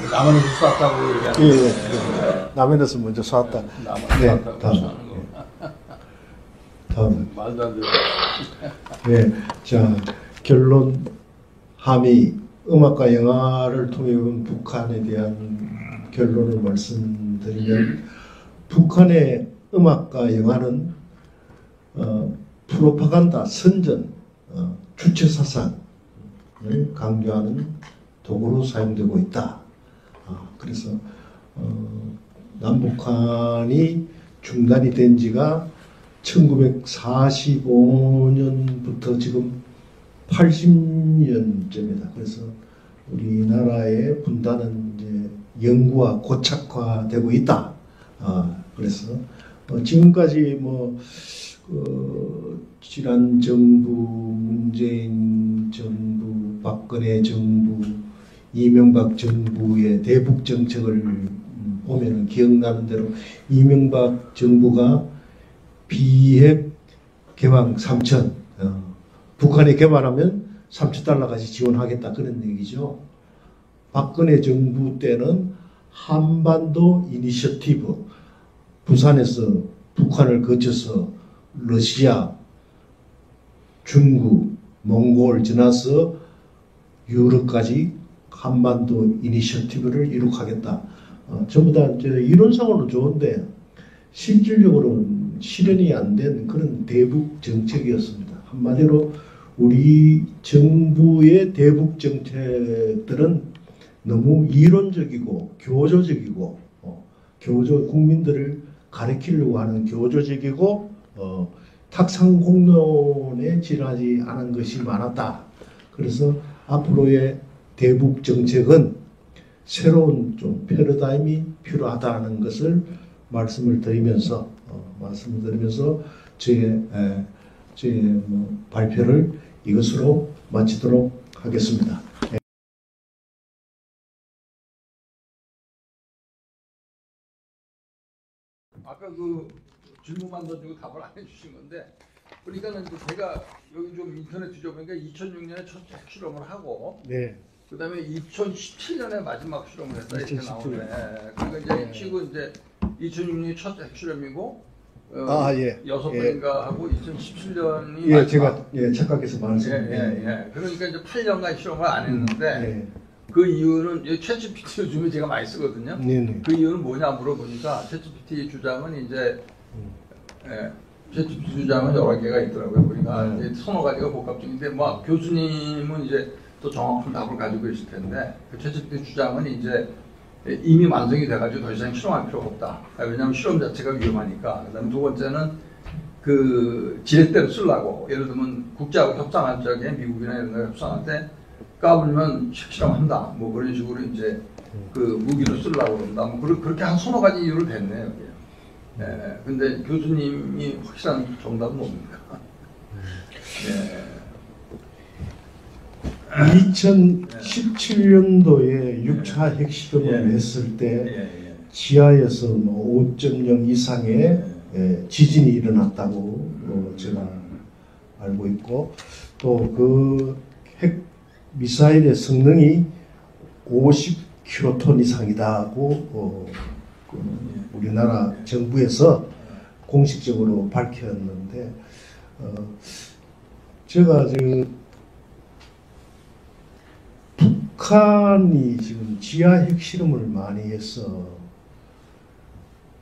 남한에서 쐈다고 얘기하는
예, 예. 남해에서 먼저 쐈다. 네,
쐈다고
다음.
쏘는 거.
다음.
말도 안 되는.
네, 자 결론 함의 음악과 영화를 통해 온 북한에 대한 결론을 말씀드리면 북한의 음악과 영화는 프로파간다, 선전, 주체 사상을 강조하는 도구로 사용되고 있다. 그래서 남북한이 중단이 된 지가 1945년부터 지금 80년째입니다. 그래서 우리나라의 분단은 이제 영구화, 고착화되고 있다. 그래서 지금까지 지난 정부, 문재인 정부, 박근혜 정부, 이명박 정부의 대북 정책을 보면은 기억나는 대로 이명박 정부가 비핵 개방 3천, 북한이 개발하면 3천 달러까지 지원하겠다 그런 얘기죠. 박근혜 정부 때는 한반도 이니셔티브, 부산에서 북한을 거쳐서 러시아, 중국, 몽골 지나서 유럽까지 한반도 이니셔티브를 이룩하겠다. 전부 다 이제 이론상으로는 좋은데 실질적으로는 실현이 안 된 그런 대북 정책이었습니다. 한마디로 우리 정부의 대북 정책들은 너무 이론적이고 교조적이고 국민들을 가르치려고 하는 교조적이고 탁상공론에 지나지 않은 것이 많았다. 그래서 앞으로의 대북 정책은 새로운 좀 패러다임이 필요하다는 것을 말씀을 드리면서 제 발표를 이것으로 마치도록 하겠습니다.
아까 그 질문만 던지고 답을 안 해주신 건데, 그러니까는 이제 제가 여기 좀 인터넷 뒤져보니까 2006년에 첫 핵실험을 하고,
네.
그 다음에 2017년에 마지막 실험을 했다 이렇게
2017
나오네. 그러니까 이제 지금 이제 2006년이 첫 핵실험이고,
예.
6번인가 하고 2017년이
예, 제가 착각해서
예,
말씀드렸습니다.
예. 그러니까 이제 8년간 실험을 안 했는데,
네.
그 이유는 챗GPT 요즘에 제가 많이 쓰거든요.
네네.
그 이유는 뭐냐 물어보니까 챗GPT 주장은 이제 챗GPT 주장은 여러 개가 있더라고요. 우리가 이제 서너 가지가 복합적인데 뭐 교수님은 이제 또 정확한 답을 가지고 계실 텐데 그 챗GPT 주장은 이제 이미 완성이 돼가지고 더 이상 실험할 필요가 없다. 왜냐하면 실험 자체가 위험하니까. 그다음 두 번째는 그 지렛대로 쓰려고 예를 들면 국제하고 협상할 적에 미국이나 이런 거 협상할 때 까불면 실험한다. 뭐 그런 식으로 이제 그 무기로 쓰려고 그런다. 뭐 그렇게 한 서너 가지 이유를 댔네요. 여기. 예, 근데 교수님이 확실한 정답은 뭡니까? 예.
2017년도에 6차 핵실험을 했을 때 지하에서 뭐 5.0 이상의 지진이 일어났다고 제가 알고 있고, 또 그 핵 미사일의 성능이 50킬로톤 이상이다고 우리나라 정부에서 공식적으로 밝혔는데, 제가 북한이 지금 지하 핵실험을 많이 해서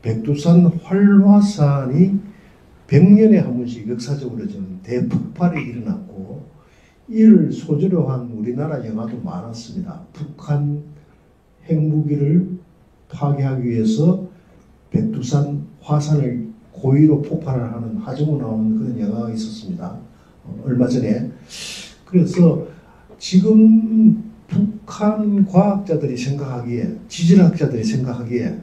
백두산 활화산이 100년에 한 번씩 역사적으로 좀 대폭발이 일어났고, 이를 소재로 한 우리나라 영화도 많았습니다. 북한 핵무기를 파괴하기 위해서 백두산 화산을 고의로 폭발을 하는 하정우 나오는 그런 영화가 있었습니다. 얼마 전에. 그래서 지금 북한 과학자들이 생각하기에, 지질학자들이 생각하기에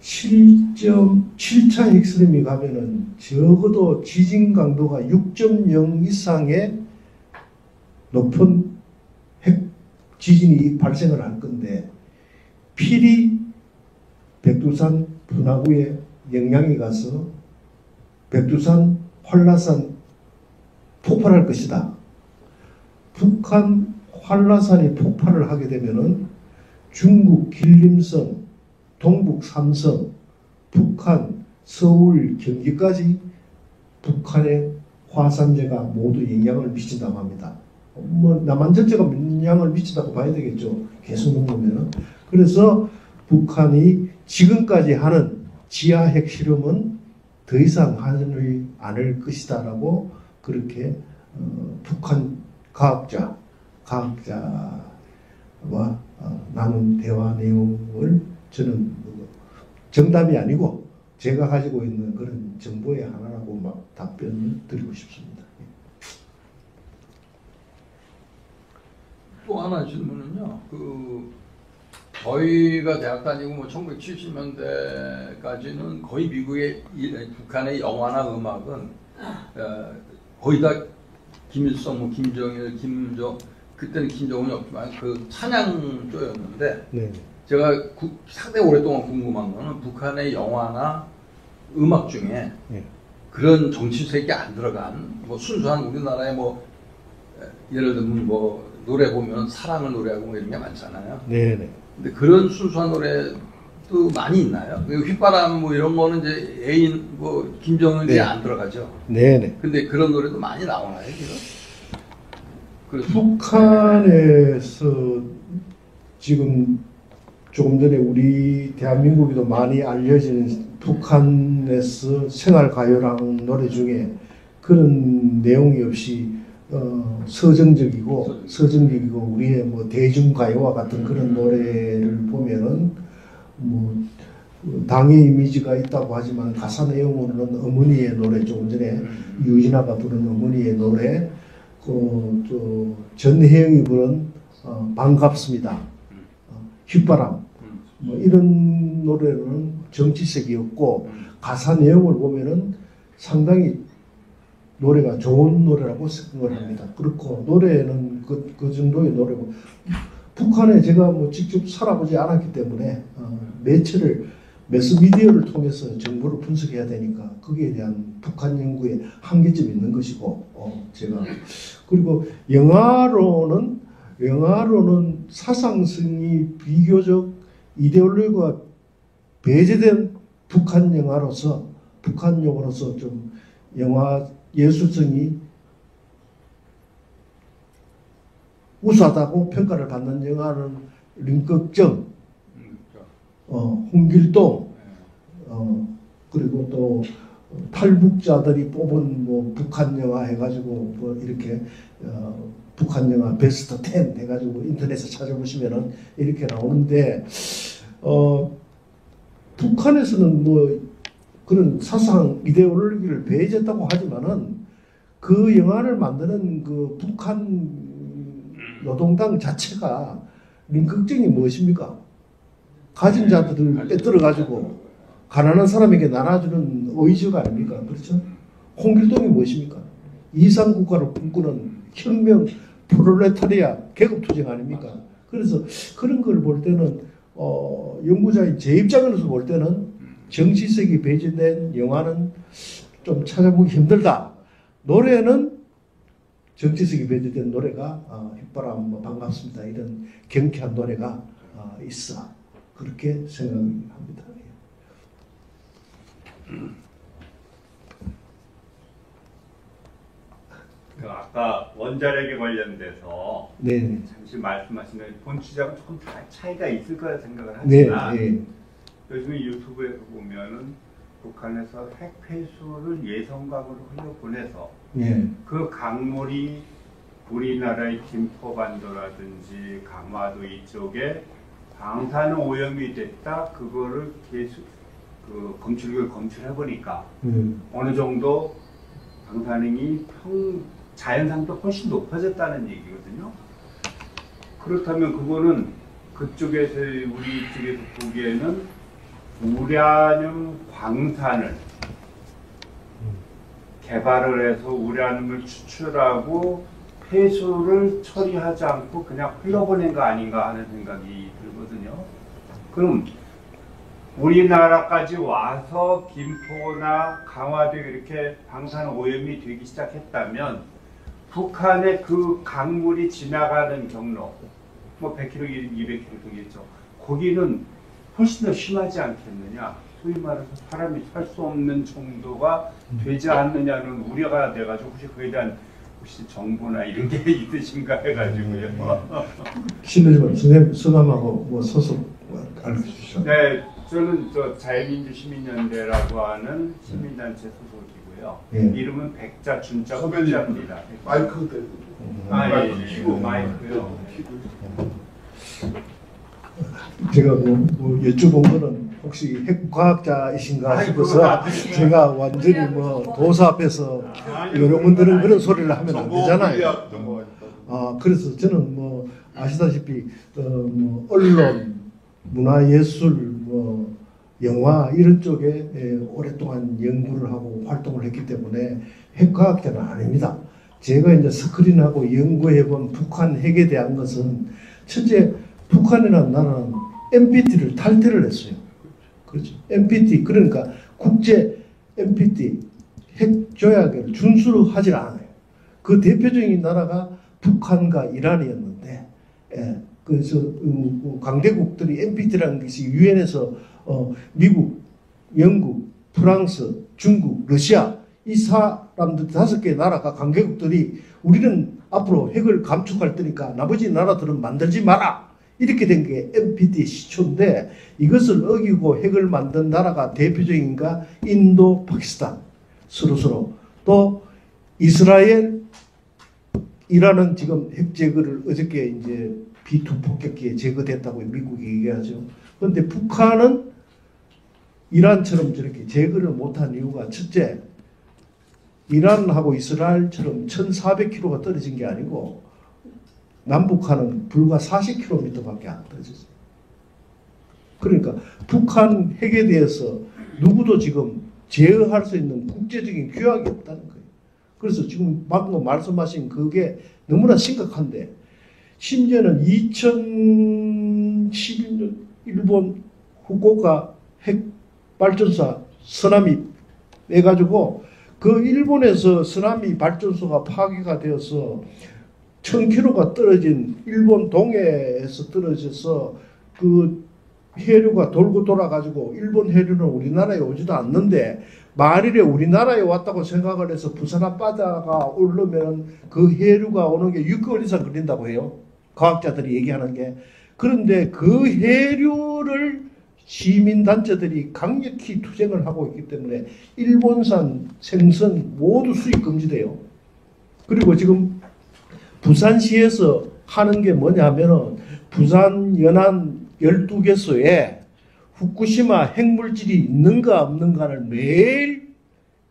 7.7차 핵실험이 가면은 적어도 지진 강도가 6.0 이상의 높은 핵 지진이 발생을 할 건데, 필히 백두산 분화구에 영향이 가서 백두산 활화산 폭발할 것이다. 북한 활화산이 폭발을 하게 되면은 중국 길림성, 동북 삼성, 북한, 서울, 경기까지 북한의 화산재가 모두 영향을 미친다고 합니다. 뭐 남한 전체가 영향을 미친다고 봐야 되겠죠. 계속 먹으면은. 그래서 북한이 지금까지 하는 지하 핵실험은 더 이상 하지 않을 것이다라고 그렇게 북한 과학자와 나눈 대화 내용을 저는 정답이 아니고 제가 가지고 있는 그런 정보의 하나라고 막 답변을 드리고 싶습니다.
또 하나 질문은요. 저희가 대학 다니고 뭐 1970년대까지는 거의 미국의 북한의 영화나 음악은 거의 다 김일성, 뭐 김정일, 그때는 김정은이 없지만 그 찬양조였는데,
네.
제가 상당히 오랫동안 궁금한 거는 북한의 영화나 음악 중에 그런 정치색이 안 들어간 뭐 순수한 우리나라의 뭐 예를 들면 뭐 노래 보면 사랑을 노래하고 뭐 이런 게 많잖아요.
네네.
근데 그런 순수한 노래도 많이 있나요? 휘바람 뭐 이런 거는 이제 애인 뭐 김정은이
네.
안 들어가죠.
네네.
근데 그런 노래도 많이 나오나요, 지금?
북한에서 지금 조금 전에 우리 대한민국에도 많이 알려진 북한에서 생활가요라는 노래 중에 그런 내용이 없이 서정적이고 우리의 뭐 대중가요와 같은 그런 노래를 보면은 뭐 당의 이미지가 있다고 하지만 가사 내용으로는 어머니의 노래, 조금 전에 유진아가 부른 어머니의 노래, 또 전혜영이 부른 반갑습니다, 휘바람, 뭐 이런 노래는 정치색이 없고 가사 내용을 보면은 상당히 노래가 좋은 노래라고 생각을 합니다. 그렇고 노래는 그 정도의 노래고, 북한에 제가 뭐 직접 살아보지 않았기 때문에 매스미디어를 통해서 정보를 분석해야 되니까 거기에 대한 북한 연구에 한계점이 있는 것이고, 제가 그리고 영화로는 사상성이 비교적 이데올로기가 배제된 북한 영화로서 좀 영화 예술성이 우수하다고 평가를 받는 영화는 림꺽정, 홍길동, 그리고 또 탈북자들이 뽑은 뭐 북한 영화 해가지고 뭐 이렇게 북한 영화 베스트 10 해가지고 인터넷에 찾아보시면은 이렇게 나오는데, 북한에서는 뭐 그런 사상 이데올로기를 배제했다고 하지만은 그 영화를 만드는 그 북한 노동당 자체가 민극정이 무엇입니까? 가진 자들을 빼들어 가지고 가난한 사람에게 나눠주는 의지가 아닙니까? 그렇죠? 홍길동이 무엇입니까? 이상국가를 꿈꾸는 혁명 프롤레타리아 계급투쟁 아닙니까? 그래서 그런 걸 볼 때는 연구자인 제 입장에서 볼 때는 정치색이 배제된 영화는 좀 찾아보기 힘들다. 노래는 정치색이 배제된 노래가 휘바람 뭐 반갑습니다 이런 경쾌한 노래가 있어. 그렇게 생각합니다.
그 아까 원자력에 관련돼서
네.
잠시 말씀하신 본 취지하고 조금 차이가 있을 거라 생각을
네.
하지만
네.
요즘에 유튜브에서 보면은 북한에서 핵 폐수를 예성강으로 흘려보내서
네.
그 강물이 우리나라의 김포반도라든지 강화도 이쪽에 방사능 오염이 됐다. 그거를 계속 그 검출해 보니까 어느 정도 방사능이 자연상도 훨씬 높아졌다는 얘기거든요. 그렇다면 그거는 그쪽에서 우리 쪽에서 보기에는 우라늄 광산을 개발을 해서 우라늄을 추출하고 폐수를 처리하지 않고 그냥 흘려보낸 거 아닌가 하는 생각이 들거든요. 그럼 우리나라까지 와서 김포나 강화도에 이렇게 방사능 오염이 되기 시작했다면 북한의 그 강물이 지나가는 경로, 뭐 100km, 200km 되겠죠. 거기는 훨씬 더 심하지 않겠느냐. 소위 말해서 사람이 살 수 없는 정도가 되지 않느냐는 우려가 돼가지고 혹시 그에 대한 혹시 정보나 이런 게 있으신가 해가지고요.
실례지만 선생님 성함하고 뭐 소속 알려주시죠.
네, 저는 자유민주 시민연대라고 하는 시민단체 소속이고요.
예.
이름은 백자 준자
선배님.
후자입니다.
마이크 대고.
예, 키고 마이크요.
제가 뭐 여쭤본 거는 혹시 핵과학자이신가 싶어서 제가 완전히 뭐 도사 앞에서 여러분들은 그런 소리를 하면 안 되잖아요. 그래서 저는 뭐 아시다시피 뭐 언론, 문화예술, 뭐 영화 이런 쪽에 오랫동안 연구를 하고 활동을 했기 때문에 핵과학자는 아닙니다. 제가 이제 스크린하고 연구해본 북한 핵에 대한 것은 첫째 북한이라는 나라는 NPT를 탈퇴를 했어요. 그렇죠. NPT 그러니까 국제 NPT 핵 조약을 준수를 하질 않아요. 그 대표적인 나라가 북한과 이란이었는데, 그래서 강대국들이 NPT라는 것이 유엔에서 미국, 영국, 프랑스, 중국, 러시아 이 사람들 5개 나라가 강대국들이 우리는 앞으로 핵을 감축할 테니까 나머지 나라들은 만들지 마라. 이렇게 된 게 NPT 시초인데 이것을 어기고 핵을 만든 나라가 대표적인가 인도, 파키스탄 서로 또 이스라엘, 이란은 지금 핵 제거를 어저께 이제 B2 폭격기에 제거됐다고 미국이 얘기하죠. 그런데 북한은 이란처럼 저렇게 제거를 못한 이유가 첫째 이란하고 이스라엘처럼 1400km가 떨어진 게 아니고 남북한은 불과 40km밖에 안 떨어졌어요. 그러니까 북한 핵에 대해서 누구도 지금 제어할 수 있는 국제적인 규약이 없다는 거예요. 그래서 지금 방금 말씀하신 그게 너무나 심각한데 심지어는 2011년 일본 후쿠오카 핵 발전소 쓰나미 해가지고 그 일본에서 쓰나미 발전소가 파괴가 되어서 1000km가 떨어진 일본 동해에서 떨어져서 그 해류가 돌고 돌아가지고 일본 해류는 우리나라에 오지도 않는데 만일에 우리나라에 왔다고 생각을 해서 부산 앞바다가 오르면 그 해류가 오는 게 6개월 이상 걸린다고 해요. 과학자들이 얘기하는 게. 그런데 그 해류를 시민단체들이 강력히 투쟁을 하고 있기 때문에 일본산 생선 모두 수입 금지돼요. 그리고 지금 부산시에서 하는 게 뭐냐면은 부산 연안 12개소에 후쿠시마 핵물질이 있는가 없는가를 매일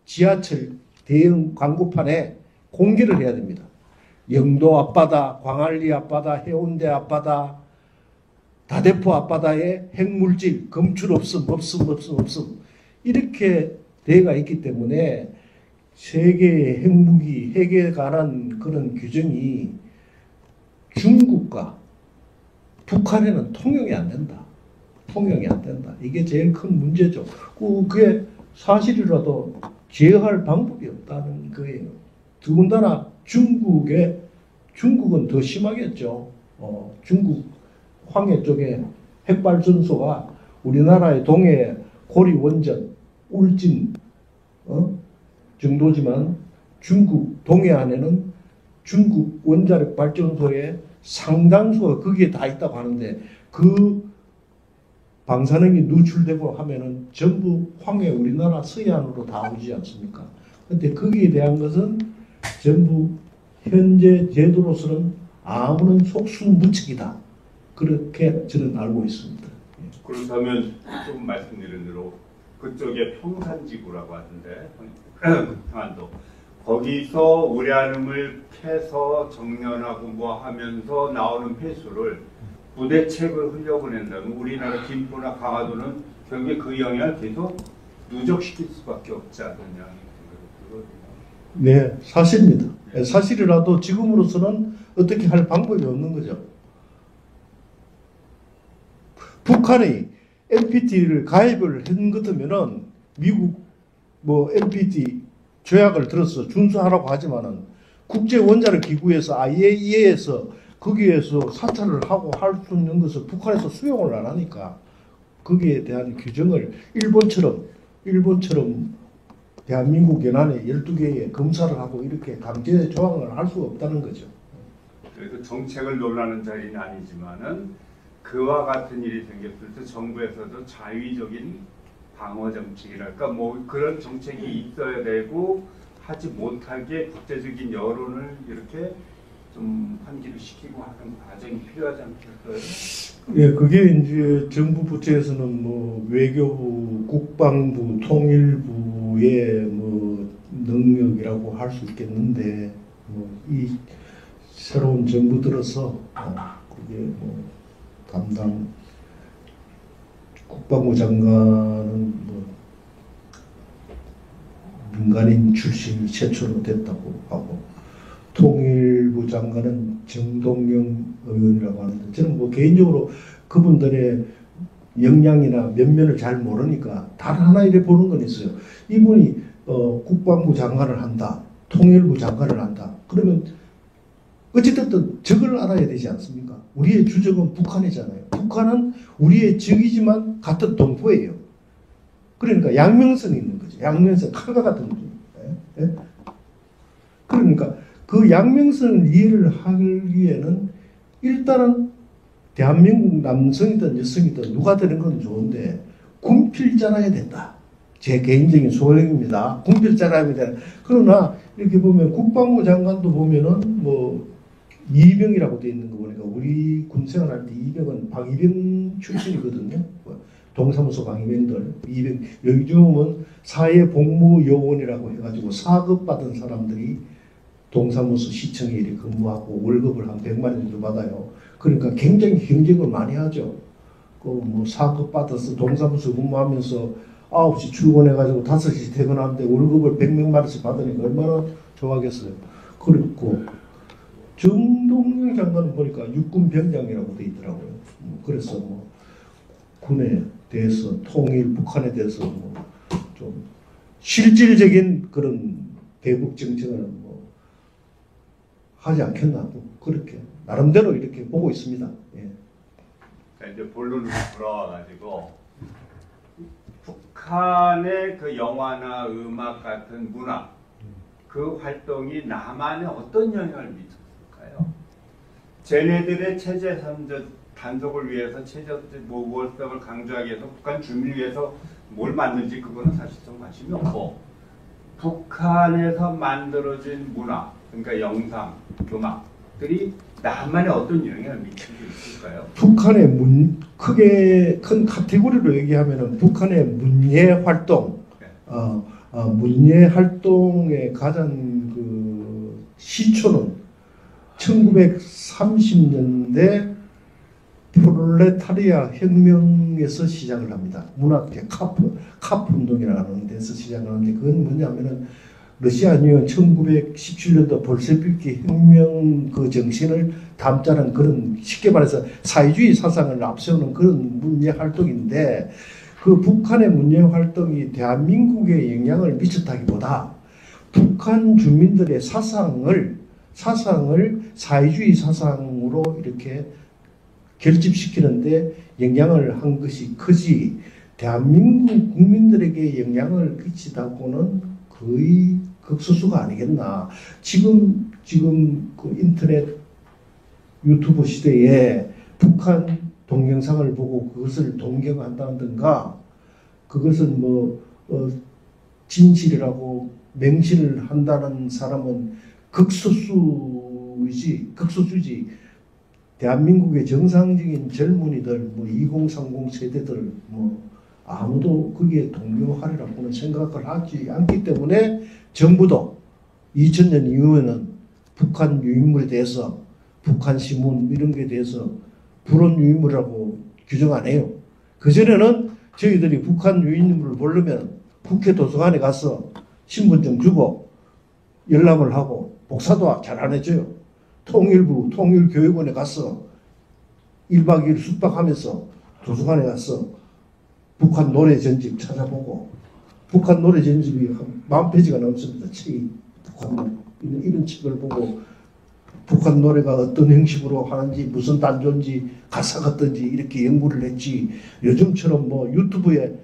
지하철 대형 광고판에 공개를 해야 됩니다. 영도 앞바다, 광안리 앞바다, 해운대 앞바다, 다대포 앞바다에 핵물질, 검출 없음 이렇게 되어가 있기 때문에 세계의 핵무기, 핵에 관한 그런 규정이 중국과 북한에는 통용이 안 된다. 통용이 안 된다. 이게 제일 큰 문제죠. 그게 사실이라도 제어할 방법이 없다는 거예요. 더군다나 중국은 더 심하겠죠. 중국 황해 쪽에 핵발전소가 우리나라의 동해 고리 원전, 울진 정도지만 중국 동해안에는 중국 원자력 발전소의 상당수가 거기에 다 있다고 하는데 그 방사능이 누출되고 하면은 전부 황해 우리나라 서해안으로 다 오지 않습니까? 근데 거기에 대한 것은 전부 현재 제도로서는 아무런 속수무책이다. 그렇게 저는 알고 있습니다.
그렇다면 좀 말씀드린 대로 그쪽에 평산지구라고 하던데 평안도 거기서 우라늄을 캐서 정련하고 뭐 하면서 나오는 폐수를 부대책을 흘려보낸다면 우리나라 김포나 강화도는 결국에 그 영향을 계속 누적시킬 수밖에 없지 않느냐.
네, 사실입니다. 사실이라도 지금으로서는 어떻게 할 방법이 없는 거죠. 북한이 NPT를 가입을 한 것이면은 미국 뭐 NPT 조약을 들어서 준수하라고 하지만은 국제 원자력 기구에서 IAEA에서 거기에서 사찰을 하고 할 수 있는 것을 북한에서 수용을 안 하니까 거기에 대한 규정을 일본처럼 대한민국 연안에 12개의 검사를 하고 이렇게 강제 조항을 할 수가 없다는 거죠.
그래서 정책을 논하는 자리는 아니지만은 그와 같은 일이 생겼을 때 정부에서도 자위적인 방어 정책이랄까 뭐 그런 정책이 있어야 되고 하지 못하게 국제적인 여론을 이렇게 좀 환기를 시키고 하는 과정이 필요하지 않겠어요?
예, 그게 이제 정부 부처에서는 뭐 외교부, 국방부, 통일부의 뭐 능력이라고 할 수 있겠는데 뭐 이 새로운 정부 들어서 그게 뭐 담당 국방부 장관은 뭐 민간인 출신이 최초로 됐다고 하고 통일부 장관은 정동영 의원이라고 하는데 저는 뭐 개인적으로 그분들의 역량이나 면면을 잘 모르니까 다른 하나 이래 보는 건 있어요. 이분이 국방부 장관을 한다, 통일부 장관을 한다. 그러면 어찌됐든 적을 알아야 되지 않습니까? 우리의 주적은 북한이잖아요. 북한은 우리의 적이지만 같은 동포예요. 그러니까 양면성이 있는 거죠. 양면성, 칼과 같은 거죠. 예? 그러니까 그 양면성을 이해를 하기에는 일단은 대한민국 남성이든 여성이든 누가 되는 건 좋은데 군필자라야 된다. 제 개인적인 소견입니다. 군필자라야 된다. 그러나 이렇게 보면 국방부 장관도 보면은 뭐 이병이라고 되어 있는 거 보니까 우리 군 생활할 때 이병은 방위병 출신이거든요. 동사무소 방위병들 이병 요즘은 사회복무요원이라고 해가지고 4급 받은 사람들이 동사무소 시청에 이렇게 근무하고 월급을 한 100만 원 정도 받아요. 그러니까 굉장히 경쟁을 많이 하죠. 그 뭐 4급 받아서 동사무소 근무하면서 9시 출근해가지고 5시 퇴근하는데 월급을 100몇만 원씩 받으니까 얼마나 좋아하겠어요. 그리고 정동영 장관은 보니까 육군 병장이라고 돼 있더라고요. 그래서 뭐 군에 대해서 통일 북한에 대해서 뭐 좀 실질적인 그런 대북 정책을 뭐 하지 않겠나 뭐 그렇게 나름대로 이렇게 보고 있습니다. 예.
자, 이제 본론으로 돌아와가지고 북한의 그 영화나 음악 같은 문화 그 활동이 남한에 어떤 영향을 미쳤을까요? 쟤네들의 체제 단속을 위해서 체제 모국성을 강조하기 위해서 북한 주민을 위해서 뭘 만든지 그거는 사실 좀 관심이 없고 북한에서 만들어진 문화 그러니까 영상, 음악들이 남한에 어떤 영향을 미칠 수 있을까요?
북한의 크게 큰 카테고리로 얘기하면은 북한의 문예 활동, 문예 활동의 가장 그 시초는 1930년대 프롤레타리아 혁명에서 시작을 합니다. 문학계 카프 운동이라는 데서 시작을 하는데 그건 뭐냐면은 러시아 유엔 1917년도 볼셰비키 혁명 그 정신을 담자는 그런 쉽게 말해서 사회주의 사상을 앞세우는 그런 문예 활동인데 그 북한의 문예 활동이 대한민국에 영향을 미쳤다기보다 북한 주민들의 사상을 사회주의 사상으로 이렇게 결집시키는데 영향을 한 것이 크지 대한민국 국민들에게 영향을 끼치다고는 거의 극소수가 아니겠나. 지금 그 인터넷 유튜브 시대에 북한 동영상을 보고 그것을 동경한다든가 그것은 진실이라고 맹신을 한다는 사람은 극소수지 대한민국의 정상적인 젊은이들 2030 세대들 아무도 거기에 동요하리라고는 생각을 하지 않기 때문에 정부도 2000년 이후에는 북한 유인물에 대해서 북한 신문 이런 게 대해서 불온 유인물이라고 규정 안 해요. 그전에는 저희들이 북한 유인물을 보려면 국회 도서관에 가서 신분증 주고 열람을 하고 복사도 잘 안 해줘요. 통일부 통일교육원에 가서 1박 2일 숙박하면서 도서관에 가서 북한 노래 전집 찾아보고 북한 노래 전집이 한 10,000페이지가 넘습니다. 책이 북한 이런 책을 보고 북한 노래가 어떤 형식으로 하는지 무슨 단조인지 가사가 어떤지 이렇게 연구를 했지 요즘처럼 유튜브에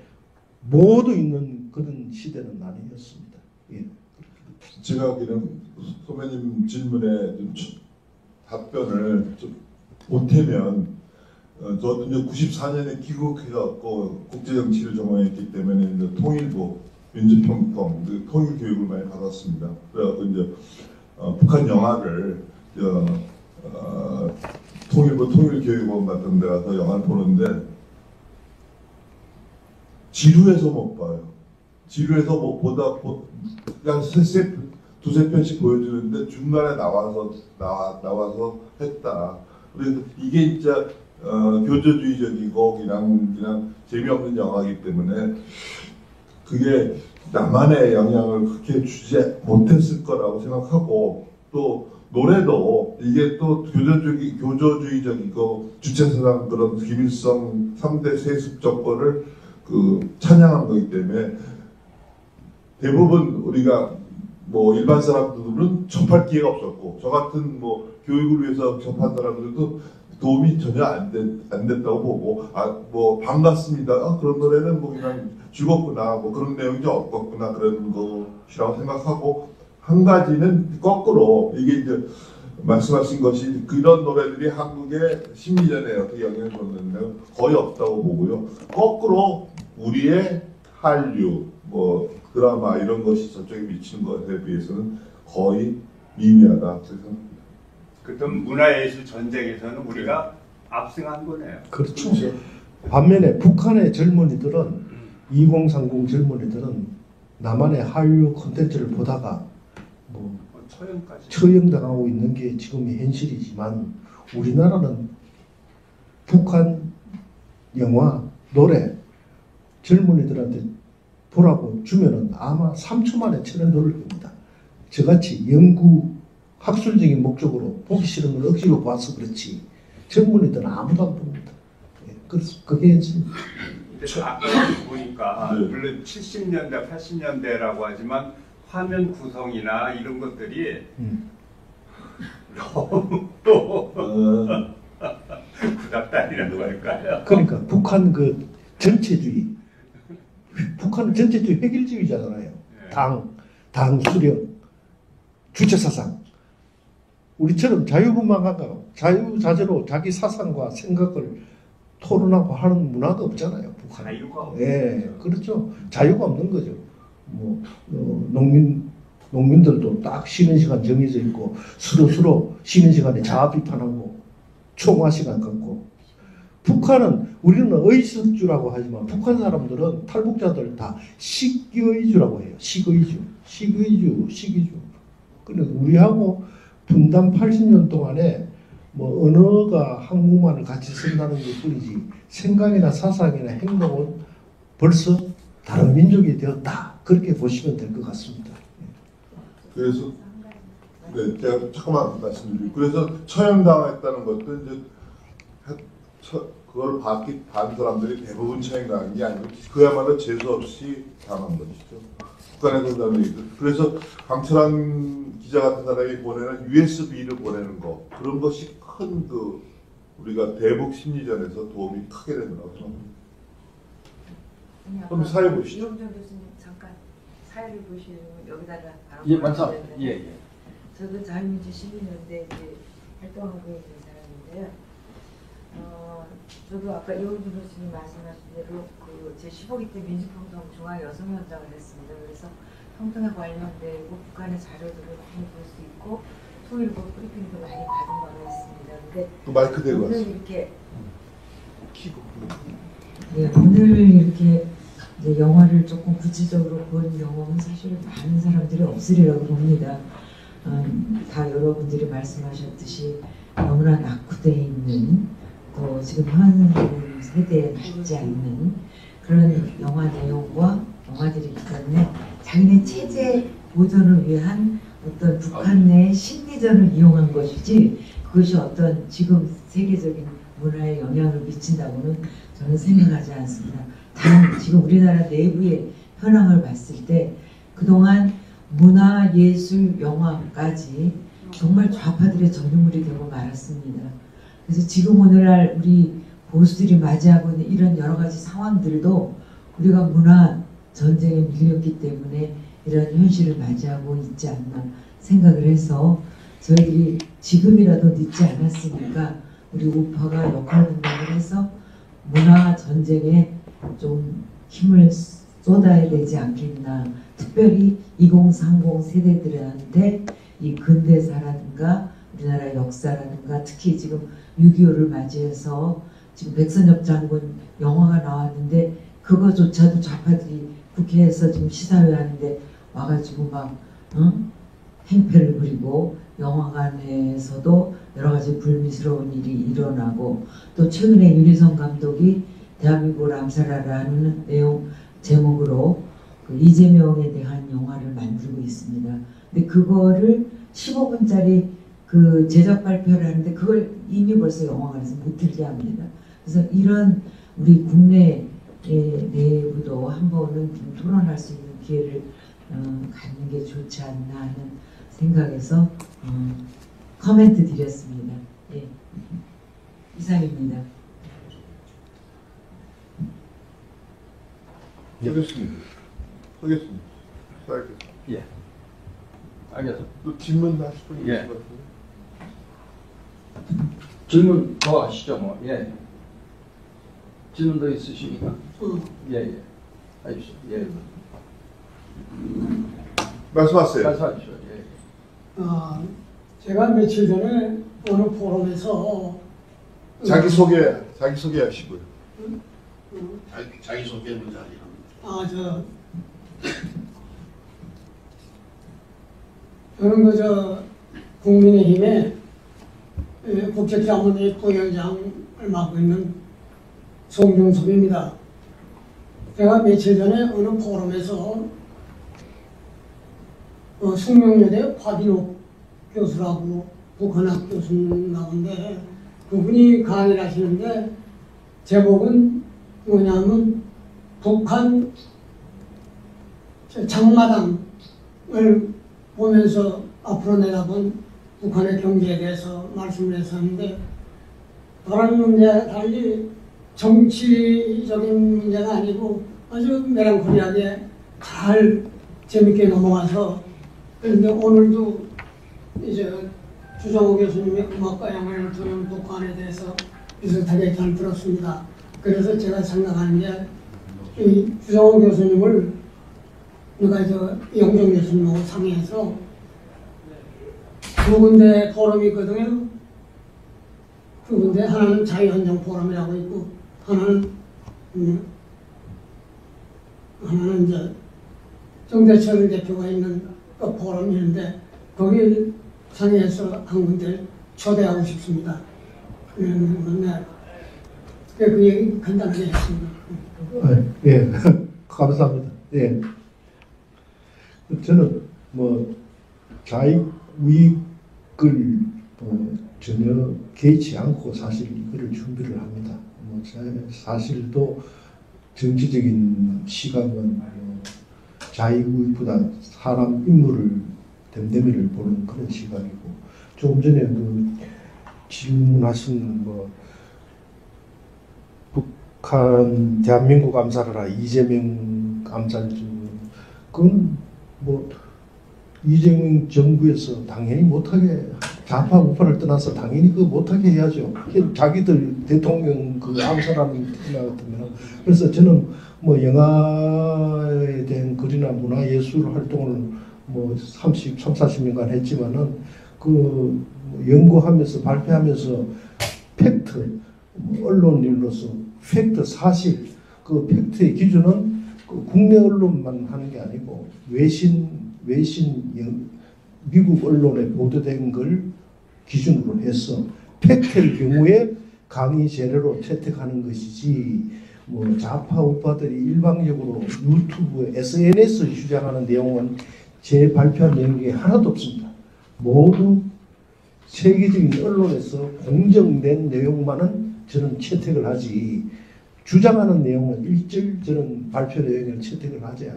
모두 있는 그런 시대는 아니었습니다. 예.
제가 보기에는 선배님 질문에 좀 답변을 좀 보태면 저도 이제 94년에 귀국해갖고 국제정치를 전공했기 때문에 이제 통일부, 민주평통, 통일교육을 많이 받았습니다. 그래갖고 이제 북한 영화를 통일부 통일교육원 같은 데 가서 영화를 보는데 지루해서 못 봐요. 지루해서 보다 그냥 두세 편씩 보여주는데 중간에 나와서 했다. 그래서 이게 진짜 교조주의적이고 그냥 재미없는 영화이기 때문에 그게 나만의 영향을 그렇게 주지 못했을 거라고 생각하고 또 노래도 이게 또 교조주의적이고 주체사상 그런 김일성 3대 세습 정권을 찬양한 거기 때문에 대부분 우리가 일반 사람들은 접할 기회가 없었고 저 같은 교육을 위해서 접한 사람들도 도움이 전혀 안 됐다고 보고 반갑습니다. 그런 노래는 그냥 죽었구나 그런 내용이 좀 없었구나 그런 것이라고 생각하고 한 가지는 거꾸로 이게 이제 말씀하신 것이 그런 노래들이 한국의 심리전에 어떻게 영향을 줬는데 거의 없다고 보고요. 거꾸로 우리의 한류 드라마 이런 것이 저쪽에 미치는 것에 비해서는 거의 미미하다 생각합니다.
그땐 문화예술 전쟁에서는 우리가 압승한 거네요.
그렇죠. 반면에 북한의 젊은이들은 2030 젊은이들은 남한의 한류 콘텐츠를 보다가 처형당하고 있는 게 지금의 현실이지만 우리나라는 북한 영화, 노래 젊은이들한테 보라고 주면은 아마 3초 만에 채널 돌릴 겁니다. 저같이 연구 학술적인 목적으로 보기 싫은 걸 억지로 봐서 그렇지 젊은이들은 아무도 안 봅니다. 예, 그래서 그게 현실입니다.
근데 아까 보니까 물론 70년대, 80년대라고 하지만 화면 구성이나 이런 것들이 너무 또 구닥다리라고 할까요?
그러니까 북한 그 전체주의, 북한은 전체주의 획일주의잖아요. 당 수령, 주체사상. 우리처럼 자유분방하고 자유자재로 자기 사상과 생각을 토론하고 하는 문화가 없잖아요. 북한.
자유가 없는
거죠. 그렇죠. 자유가 없는 거죠. 농민 농민들도 딱 쉬는 시간 정해져 있고 서로 쉬는 시간에 자아 비판하고 총화 시간 갖고 북한은 우리는 의석주라고 하지만 북한 사람들은 탈북자들 다 식의주라고 해요. 식의주. 그런데 우리하고 분단 80년 동안에 뭐 언어가 한국말을 같이 쓴다는 것 뿐이지 생각이나 사상이나 행동은 벌써 다른 민족이 되었다. 그렇게 보시면 될 것 같습니다.
그래서 네, 제가 잠깐만 말씀드리고 그래서 처형당했다는 것도 이제 그걸 반 사람들이 대부분 처형당한 게 아니고 그야말로 재수 없이 당한 것이죠. 북한에서 그다음에 그래서 강철한 기자 같은 사람이 보내는 USB를 보내는 거 그런 것이 큰 그 우리가 대북 심리전에서 도움이 크게 된다고 생각합니다. 그럼 사회 보시죠.
이용정 교수님 잠깐 사회를 보시면 여기다가 바로
예, 맞습니다. 예.
저도 자유민주 시민연대 이제 활동하고 있는 사람인데요. 저도 아까 이용정 교수님 말씀하신 대로 그 제 15기 때 민주평통 중앙여성위원장을 했습니다. 그래서 평통에 관련되고 북한의 자료들을 많이 볼 수 있고 통일부 브리핑도 많이 받은 바가 있습니다. 근데
또 마이크 대고
오늘
왔어요.
이렇게 네, 오늘 이렇게 이제 영화를 조금 구체적으로 본 경험은 사실 많은 사람들이 없으리라고 봅니다. 다 여러분들이 말씀하셨듯이 너무나 낙후되어 있는 또 지금 현 세대에 맞지 않는 그런 영화 내용과 영화들이기 때문에 자기네 체제 보존을 위한 어떤 북한 내 심리전을 이용한 것이지 그것이 어떤 지금 세계적인 문화에 영향을 미친다고는 저는 생각하지 않습니다. 단 지금 우리나라 내부의 현황을 봤을 때 그동안 문화, 예술, 영화까지 정말 좌파들의 전유물이 되고 말았습니다. 그래서 지금 오늘날 우리 보수들이 맞이하고 있는 이런 여러 가지 상황들도 우리가 문화 전쟁에 밀렸기 때문에 이런 현실을 맞이하고 있지 않나 생각을 해서 저희들이 지금이라도 늦지 않았으니까 우리 우파가 역할 분담을 해서 문화 전쟁에 좀 힘을 쏟아야 되지 않겠나. 특별히 2030 세대들한테 이 근대사라든가 우리나라 역사라든가 특히 지금 6.25를 맞이해서 지금 백선엽 장군 영화가 나왔는데 그거조차도 좌파들이 국회에서 지금 시사회 하는데 와가지고 막 행패를 부리고 영화관에서도 여러 가지 불미스러운 일이 일어나고 또 최근에 윤희성 감독이 대한민국을 암살하라는 내용 제목으로 그 이재명에 대한 영화를 만들고 있습니다. 근데 그거를 15분짜리 그 제작 발표를 하는데 그걸 이미 벌써 영화관에서 못 들게 합니다. 그래서 이런 우리 국내 내부도 한 번은 좀 토론할 수 있는 기회를 갖는 게 좋지 않나 하는 생각에서 코멘트 드렸습니다. 예. 이상입니다.
하겠습니다.
예. 알겠습니다.
또 질문 하실 분
예.
있을 것 같은데.
질문 더 하시죠, 뭐. 예. 질문 더 있으십니까? 예. 해주시죠. 예.
말씀하세요.
말씀하시죠. 예.
제가 며칠 전에 어느 포럼에서
자기소개하시고요.
자기소개 먼저 하리라.
저는 국민의힘의 국책자문회 부위원장을 맡고 있는 송중섭입니다. 제가 며칠 전에 어느 포럼에서 숙명여대 화빈옥 교수라고 북한학 교수라고인데 그분이 강의를 하시는데 제목은 뭐냐면 북한 장마당을 보면서 앞으로 내다본 북한의 경제에 대해서 말씀을 했었는데 다른 문제와 달리 정치적인 문제가 아니고 아주 메랑콜리하게 잘 재밌게 넘어가서 그런데 오늘도 이제 주정호 교수님의 음악과 영화를 듣는 북한에 대해서 비슷하게 잘 들었습니다. 그래서 제가 생각하는 게 이 주정호 교수님을 우리가 저 영종 교수님하고 상의해서 두 군데 포럼이 있거든요. 두 군데, 하나는 자유헌정 포럼이라고 있고 하나는 이제 정대철 대표가 있는 그 포럼이 있는데 거기 상의해서 한 군데 초대하고 싶습니다. 그런데 그 얘기 간단하게 했습니다.
예, 감사합니다. 예. 저는 뭐 자익 우익을 전혀 개의치 않고 사실 이거를 준비를 합니다. 뭐 사실 또 정치적인 시각은 자익 우익보다 사람 인물을 됨됨이를 보는 그런 시각이고, 조금 전에 그 질문하신 뭐 북한 대한민국 암살하라 이재명 암살 중, 그건 뭐 이재명 정부에서 당연히 못하게, 좌파 우파를 떠나서 당연히 그거 못하게 해야죠. 자기들 대통령 그 암살하는 테마 같으면. 그래서 저는 뭐 영화에 대한 글이나 문화예술 활동을 뭐 40년간 했지만은 그 연구하면서 발표하면서 팩트, 언론인으로서 팩트, 사실, 그 팩트의 기준은 그 국내 언론만 하는 게 아니고 외신 미국 언론에 보도된 걸 기준으로 해서 팩트일 경우에 강의 재료로 채택하는 것이지, 뭐 좌파 우파들이 일방적으로 유튜브, SNS 주장하는 내용은 제 발표한 내용이 하나도 없습니다. 모두 세계적인 언론에서 공정된 내용만은 저는 채택을 하지, 주장하는 내용은 일절 저는 발표 내용을 채택을 하지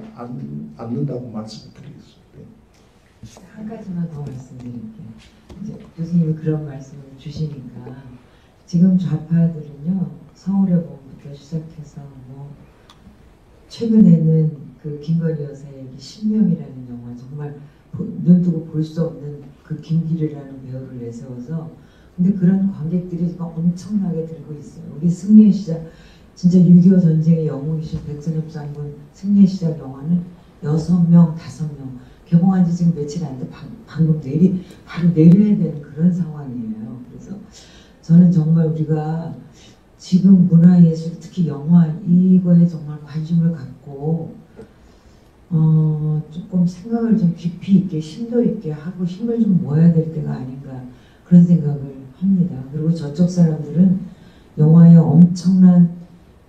않는다고 말씀을 드리겠습니다.
한 가지만 더 말씀드릴게요. 이제 교수님이 그런 말씀을 주시니까, 지금 좌파들은요, 서울의 봄부터 시작해서 뭐 최근에는 그 김건희 여사 얘기 신명이라는 영화, 정말 눈 뜨고 볼 수 없는 그 김기리라는 배우를 내세워서, 근데 그런 관객들이 지금 엄청나게 들고 있어요. 우리 승리의 시작, 진짜 6.25 전쟁의 영웅이신 백선엽 장군 승리의 시작 영화는 6명, 5명 개봉한 지 지금 며칠 안 돼, 방금 바로 내려야 되는 그런 상황이에요. 그래서 저는 정말 우리가 지금 문화예술, 특히 영화, 이거에 정말 관심을 갖고 조금 생각을 좀 깊이 있게, 심도 있게 하고 힘을 좀 모아야 될 때가 아닌가, 그런 생각을 합니다. 그리고 저쪽 사람들은 영화에 엄청난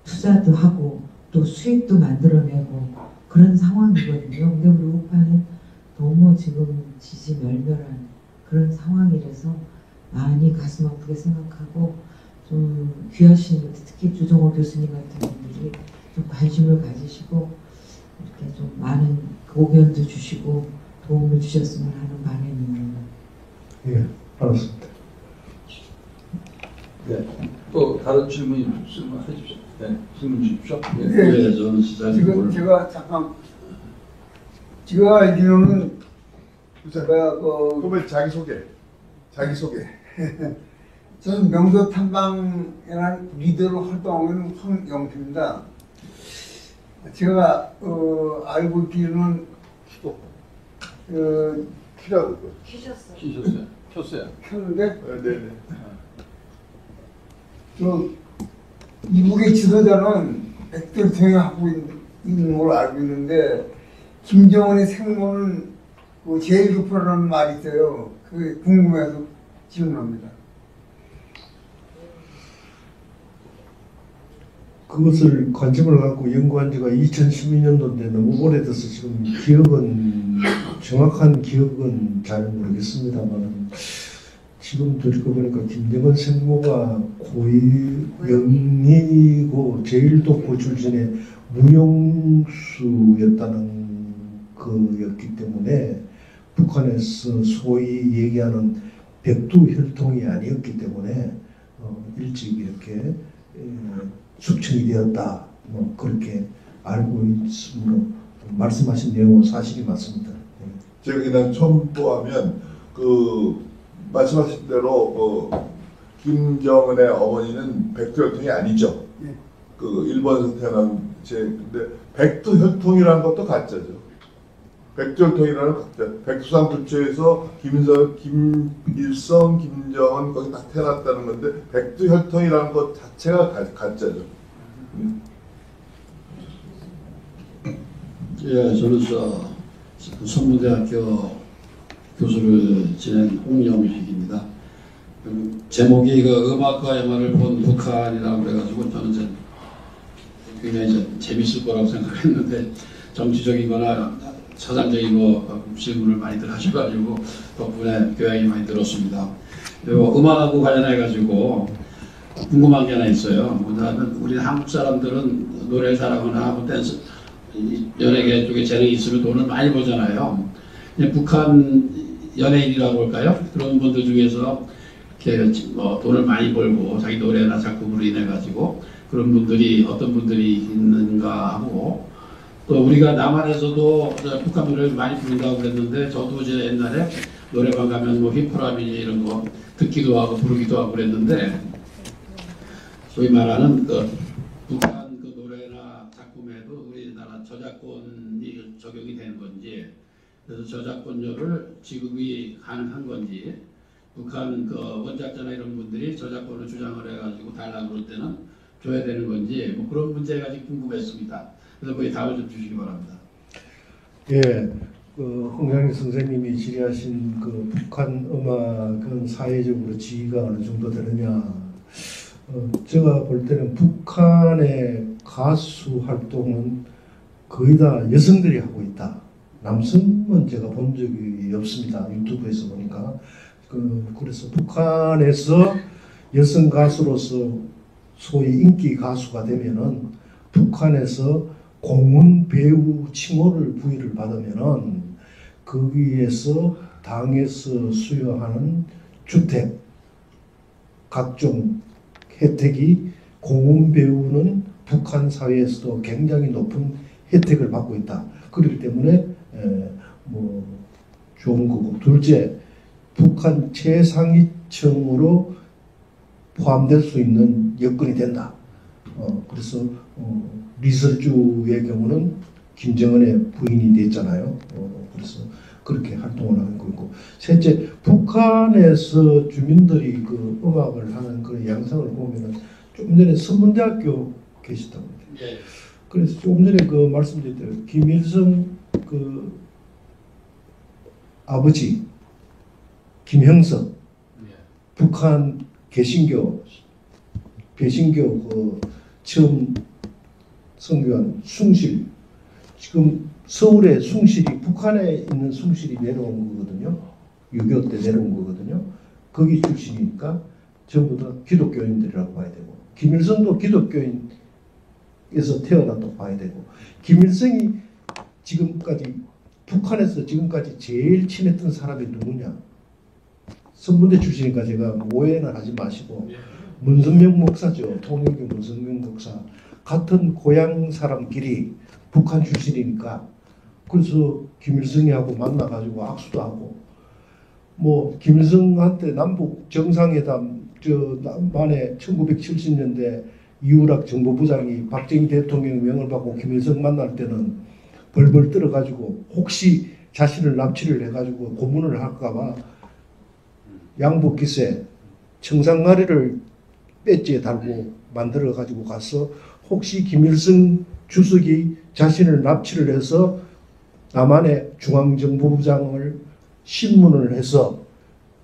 투자도 하고 또 수익도 만들어내고 그런 상황이거든요. 근데 우리 우파는 너무 지금 지지멸멸한 그런 상황이라서 많이 가슴 아프게 생각하고, 좀 귀하신, 특히 주정호 교수님 같은 분들이 좀 관심을 가지시고 이렇게 좀 많은 의견도 주시고 도움을 주셨으면 하는 바람입니다.
예, 알았습니다.
네, 또 다른 질문 있으면 해주십시오. 네, 질문 주십시오. 네,
네,
저는
지금 제가 잠깐, 제가 알기로는 제가
그러면 자기소개.
저는 명도 탐방이라는 리더로 활동하고 있는 황영표입니다. 제가 알고 있기로는
키라고
켰어요.
켰는데
네네.
저 이북의 지도자는 백돌통이 하고 있는 걸로 알고 있는데, 김정은의 생모는 그 제일 급하라는 말이 있어요. 그게 궁금해서 질문합니다.
그것을 관심을 갖고 연구한 지가 2012년도인데 너무 오래돼서 지금 정확한 기억은 잘 모르겠습니다만, 지금 들고 보니까 김정은 생모가 고위영이고 제일독고 출신의 무용수였다는 거였기 때문에, 북한에서 소위 얘기하는 백두혈통이 아니었기 때문에 일찍 이렇게 숙청이 되었다, 뭐 그렇게 알고 있으므로 말씀하신 내용은 사실이 맞습니다.
제가 그냥 첨부하면 말씀하신 대로 김정은의 어머니는 백두혈통이 아니죠. 일본에서 태어난 근데 백두혈통이라는 것도 가짜죠. 백절통이라는 각자, 백두산 불초에서 김일성, 김정은 거기 다 태어났다는 건데 백두혈통이라는 것 자체가 가짜죠.
예, 저는 성문대학교 교수를 지낸 홍영식입니다. 제목이 음악과 영화를 본 북한이라고 그래가지고 저는 이제 굉장히 재밌을 거라고 생각했는데 정치적이거나 사상적인 질문을 많이들 하셔가지고 덕분에 교양이 많이 들었습니다. 그리고 음악하고 관련해가지고 궁금한 게 하나 있어요. 우리 한국 사람들은 노래를 잘하거나 뭐 댄스, 연예계 쪽에 재능이 있으면 돈을 많이 벌잖아요. 북한 연예인이라고 할까요? 그런 분들 중에서 이렇게 돈을 많이 벌고 자기 노래나 작품으로 인해 가지고 그런 분들이 어떤 분들이 있는가 하고, 또 우리가 남한에서도 북한 노래를 많이 부른다고 그랬는데 저도 이제 옛날에 노래방 가면 뭐 휘파람이니 이런 거 듣기도 하고 부르기도 하고 그랬는데, 소위 말하는 북한 노래나 작품에도 우리나라 저작권이 적용이 되는 건지, 그래서 저작권료를 지급이 가능한 건지, 북한 원작자나 이런 분들이 저작권을 주장을 해가지고 달라고 그럴 때는 줘야 되는 건지, 뭐 그런 문제가 아직 궁금했습니다. 그래서 거기 답을 좀 주시기 바랍니다.
예, 홍상희 선생님이 질의하신 북한 음악은 사회적으로 지위가 어느 정도 되느냐, 제가 볼 때는 북한의 가수 활동은 거의 다 여성들이 하고 있다. 남성은 제가 본 적이 없습니다. 유튜브에서 보니까. 그래서 북한에서 여성 가수로서 소위 인기 가수가 되면은 북한에서 공문 배우 칭호를 부여를 받으면은 거기에서 당에서 수여하는 주택, 각종 혜택이 공문 배우는 북한 사회에서도 굉장히 높은 혜택을 받고 있다. 그렇기 때문에 뭐 좋은 거고, 둘째, 북한 최상위층으로 포함될 수 있는 여건이 된다. 그래서 리설주의 경우는 김정은의 부인이 됐잖아요. 그래서 그렇게 활동을 하는 거고, 셋째, 북한에서 주민들이 음악을 하는 양상을 보면은 좀 전에 서문대학교 계시다고. 네. 그래서 조금 전에 말씀드린 대로 김일성 아버지 김형석, 북한 개신교 처음 선교한 숭실, 지금 서울에 숭실이, 북한에 있는 숭실이 내려온 거거든요. 6.25 때 내려온 거거든요. 거기 출신이니까 전부 다 기독교인들이라고 봐야 되고, 김일성도 기독교인에서 태어났다고 봐야 되고, 김일성이 북한에서 지금까지 제일 친했던 사람이 누구냐? 선문대 출신이니까 제가 오해는 하지 마시고, 문선명 목사죠. 통일교 문선명 목사. 같은 고향 사람끼리 북한 출신이니까, 그래서 김일성이하고 만나가지고 악수도 하고, 뭐 김일성한테 남북 정상회담 만에 1970년대 이우락 정보부장이 박정희 대통령의 명을 받고 김일성 만날 때는 벌벌 떨어가지고 혹시 자신을 납치를 해가지고 고문을 할까봐 양복기세 청산가리를 배지에 달고 만들어가지고 가서 혹시 김일성 주석이 자신을 납치를 해서 남한의 중앙정보부장을 신문을 해서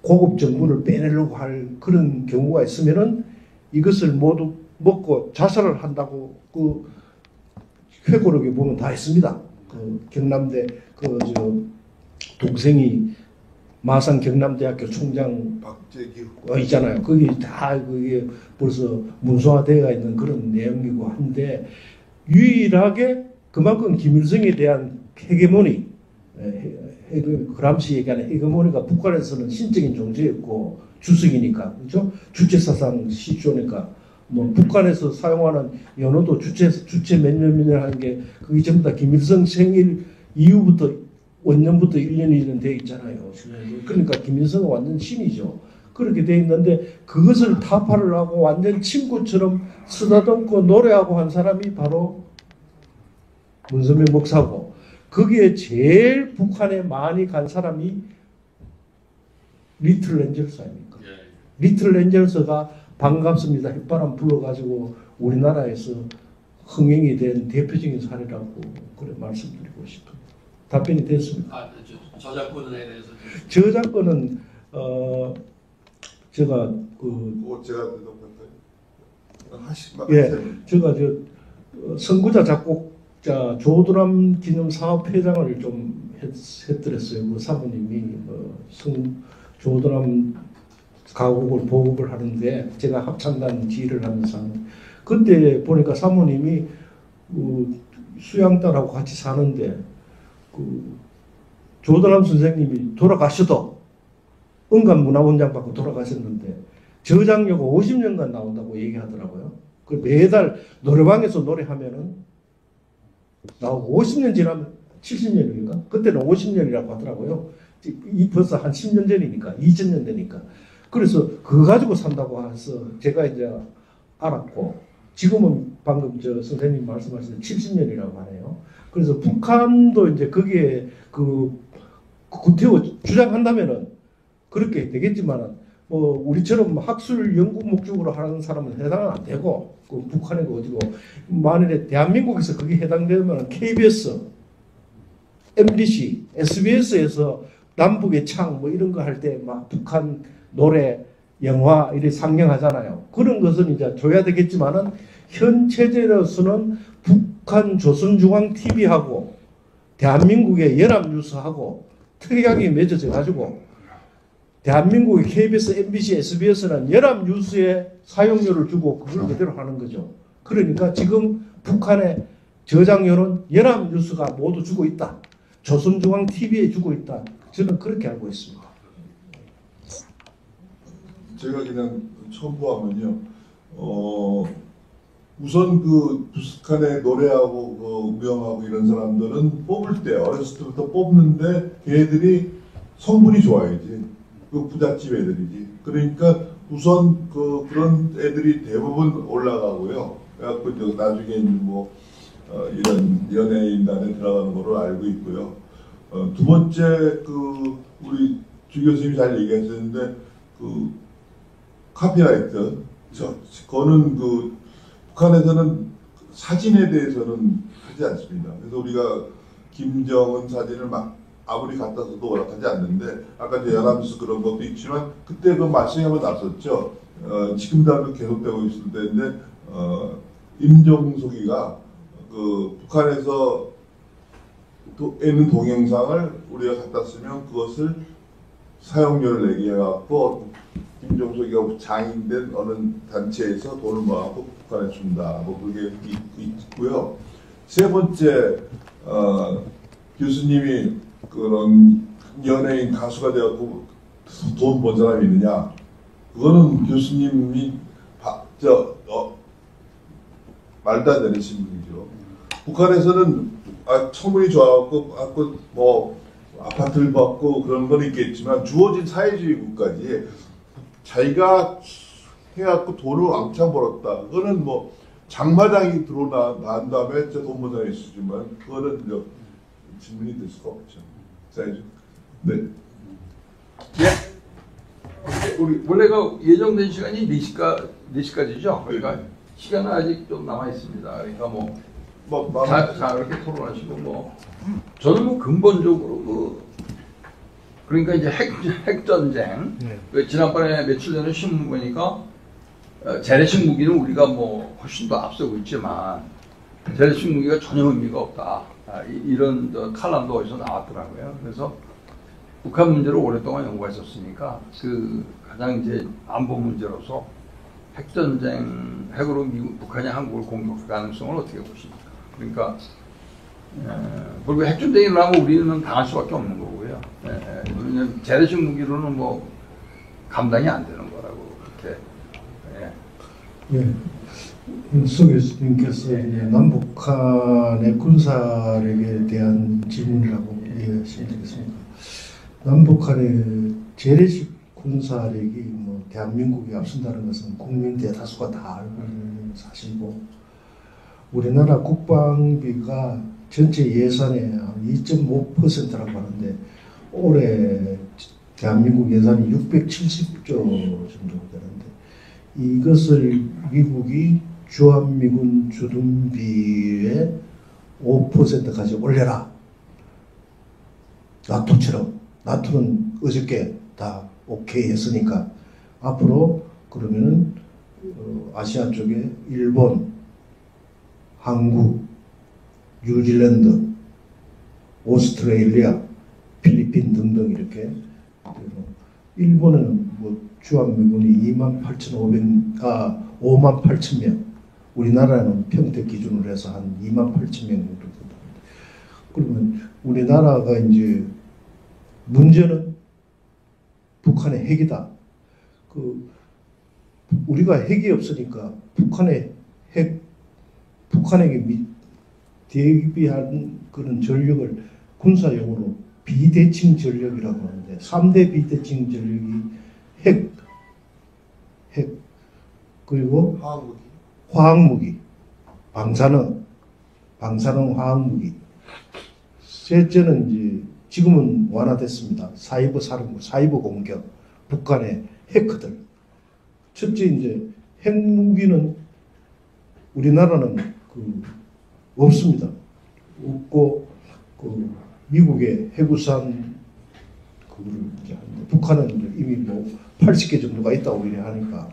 고급 정보를 빼내려고 할 그런 경우가 있으면은 이것을 모두 먹고 자살을 한다고 회고록에 보면 다 있습니다. 경남대 동생이 마산 경남대학교 총장 박재규 있잖아요. 거기 다 그게 벌써 문서화되어 있는 그런 내용이고 한데, 유일하게 그만큼 김일성에 대한 헤게모니, 그람시 얘기하는 헤게모니가 북한에서는 신적인 존재였고, 주석이니까, 그렇죠? 주체사상 시조니까, 뭐 북한에서 사용하는 연어도 주체 몇 년 하는 게 그게 전부 다 김일성 생일 이후부터 원년부터 1년 돼 있잖아요. 그러니까 김일성은 완전 신이죠. 그렇게 돼 있는데 그것을 타파를 하고 완전 친구처럼 쓰다듬고 노래하고 한 사람이 바로 문선명 목사고, 거기에 제일 북한에 많이 간 사람이 리틀 렌젤스 아닙니까? 리틀 렌젤스가 반갑습니다 햇바람 불러가지고 우리나라에서 흥행이 된 대표적인 사례라고 그래 말씀드리고 싶습니다. 답변이 됐습니다.
저작권에 대해서
저작권은 제가
제가
제가 선구자 작곡자 조드람 기념 사업회장을 좀 했더랬어요. 그 사모님이 조드람 가곡을 보급을 하는데 제가 합창단 지휘를 하면서 그때 보니까 사모님이 수양딸하고 같이 사는데 조드람 선생님이 돌아가셔도 응감문화원장 받고 돌아가셨는데 저장료가 50년간 나온다고 얘기하더라고요. 그 매달 노래방에서 노래하면은 나오고 50년 지나면 70년인가? 그때는 50년이라고 하더라고요. 이 벌써 한 10년 전이니까 2000년 되니까. 그래서 그거 가지고 산다고 해서 제가 이제 알았고 지금은 방금 선생님 말씀하신 70년이라고 하네요. 그래서 북한도 이제 거기에 구태여 주장한다면은 그렇게 되겠지만은 우리처럼 학술 연구 목적으로 하는 사람은 해당은 안 되고 북한에 어디고 만일에 대한민국에서 그게 해당되면 KBS, MBC, SBS에서 남북의 창 이런 거 할 때 막 북한 노래, 영화 이렇게 상영하잖아요. 그런 것은 이제 줘야 되겠지만은 현 체제로서는 북한 조선중앙TV하고 대한민국의 연합뉴스하고 특약이 맺어져 가지고 대한민국의 KBS, MBC, SBS는 연합뉴스에 사용료를 주고 그걸 그대로 하는 거죠. 그러니까 지금 북한의 저장료는 연합뉴스가 모두 주고 있다. 조선중앙TV에 주고 있다. 저는 그렇게 알고 있습니다.
제가 그냥 첨부하면요. 우선 북한의 노래하고 무용하고 이런 사람들은 뽑을 때 어렸을 때부터 뽑는데 걔들이 성분이 좋아야지. 부잣집 애들이지. 그러니까 우선 그런 애들이 대부분 올라가고요. 그래갖고 나중에 이런 연예인단에 들어가는 거로 알고 있고요. 두 번째 우리 주 교수님이 잘 얘기하셨는데 카피라이트 그거는 북한에서는 사진에 대해서는 하지 않습니다. 그래서 우리가 김정은 사진을 아무리 갖다 써도 허락하지 않는데 아까 이제 연합뉴스 그런 것도 있지만 그때 말씀이 한번 났었죠. 지금도 계속되고 있을 때인데 임종석이가 북한에서 있는 동영상을 우리가 갖다 쓰면 그것을 사용료를 내게 해갖고 김종석이가 장인된 어느 단체에서 돈을 모아갖고 북한에 준다. 그게 있고요. 세 번째 교수님이 그런 연예인 가수가 되었고 돈 번 사람이 있느냐? 그거는 교수님이 말도 안 되는 신분이죠. 북한에서는 청문이 좋아갖고 아파트를 받고 그런 건 있겠지만 주어진 사회주의 국가지 자기가 해갖고 돈을 왕창 벌었다. 그거는 장마당이 들어난 다음에 돈 번 사람이 있으지만 그거는 질문이 될 수가 없죠. 네.
우리 원래가 예정된 시간이 4시까지죠. 그러니까 시간은 아직 좀 남아 있습니다. 그러니까 자 이렇게 토론하시고 저는 근본적으로 그러니까 이제 핵 전쟁. 지난번에 며칠 전에 신문 보니까 재래식 무기는 우리가 훨씬 더 앞서고 있지만 재래식 무기가 전혀 의미가 없다. 이런 칼럼도 어디서 나왔더라고요. 그래서 북한 문제를 오랫동안 연구했었으니까 가장 이제 안보 문제로서 핵전쟁, 핵으로 북한이 한국을 공격할 가능성을 어떻게 보십니까? 그러니까 그리고 핵전쟁이 일어나면 우리는 당할 수밖에 없는 거고요. 왜냐하면 재래식 무기로는 감당이 안 되는 거라고 그렇게.
수 교수님께서 남북한의 군사력에 대한 질문이라고 이해하시면 되겠습니다. 남북한의 재래식 군사력이 대한민국이 앞선다는 것은 국민 대다수가 다 알고 있는 사실이고 우리나라 국방비가 전체 예산의 한 2.5%라고 하는데 올해 대한민국 예산이 670조 정도 되는데 이것을 미국이 주한미군 주둔비의 5%까지 올려라. 나토처럼. 나토는 어저께 다 오케이 했으니까 앞으로 그러면은 아시아 쪽에 일본, 한국, 뉴질랜드, 오스트레일리아, 필리핀 등등 이렇게 일본은 뭐 주한미군이 58,000명, 우리나라는 평택 기준으로 해서 한 28,000명 정도 된다. 그러면 우리나라가 이제 문제는 북한의 핵이다. 우리가 핵이 없으니까 북한에게 대비한 그런 전력을 군사용으로 비대칭 전력이라고 하는데 3대 비대칭 전력이 핵 그리고 화학무기, 방사능 화학무기. 셋째는 이제 지금은 완화됐습니다. 사이버 사령부, 사이버 공격, 북한의 해커들. 첫째 이제 핵무기는 우리나라는 없습니다. 없고 미국의 해구산 그거를 이제 하는데 북한은 이제 이미 뭐 80개 정도가 있다고 이래 하니까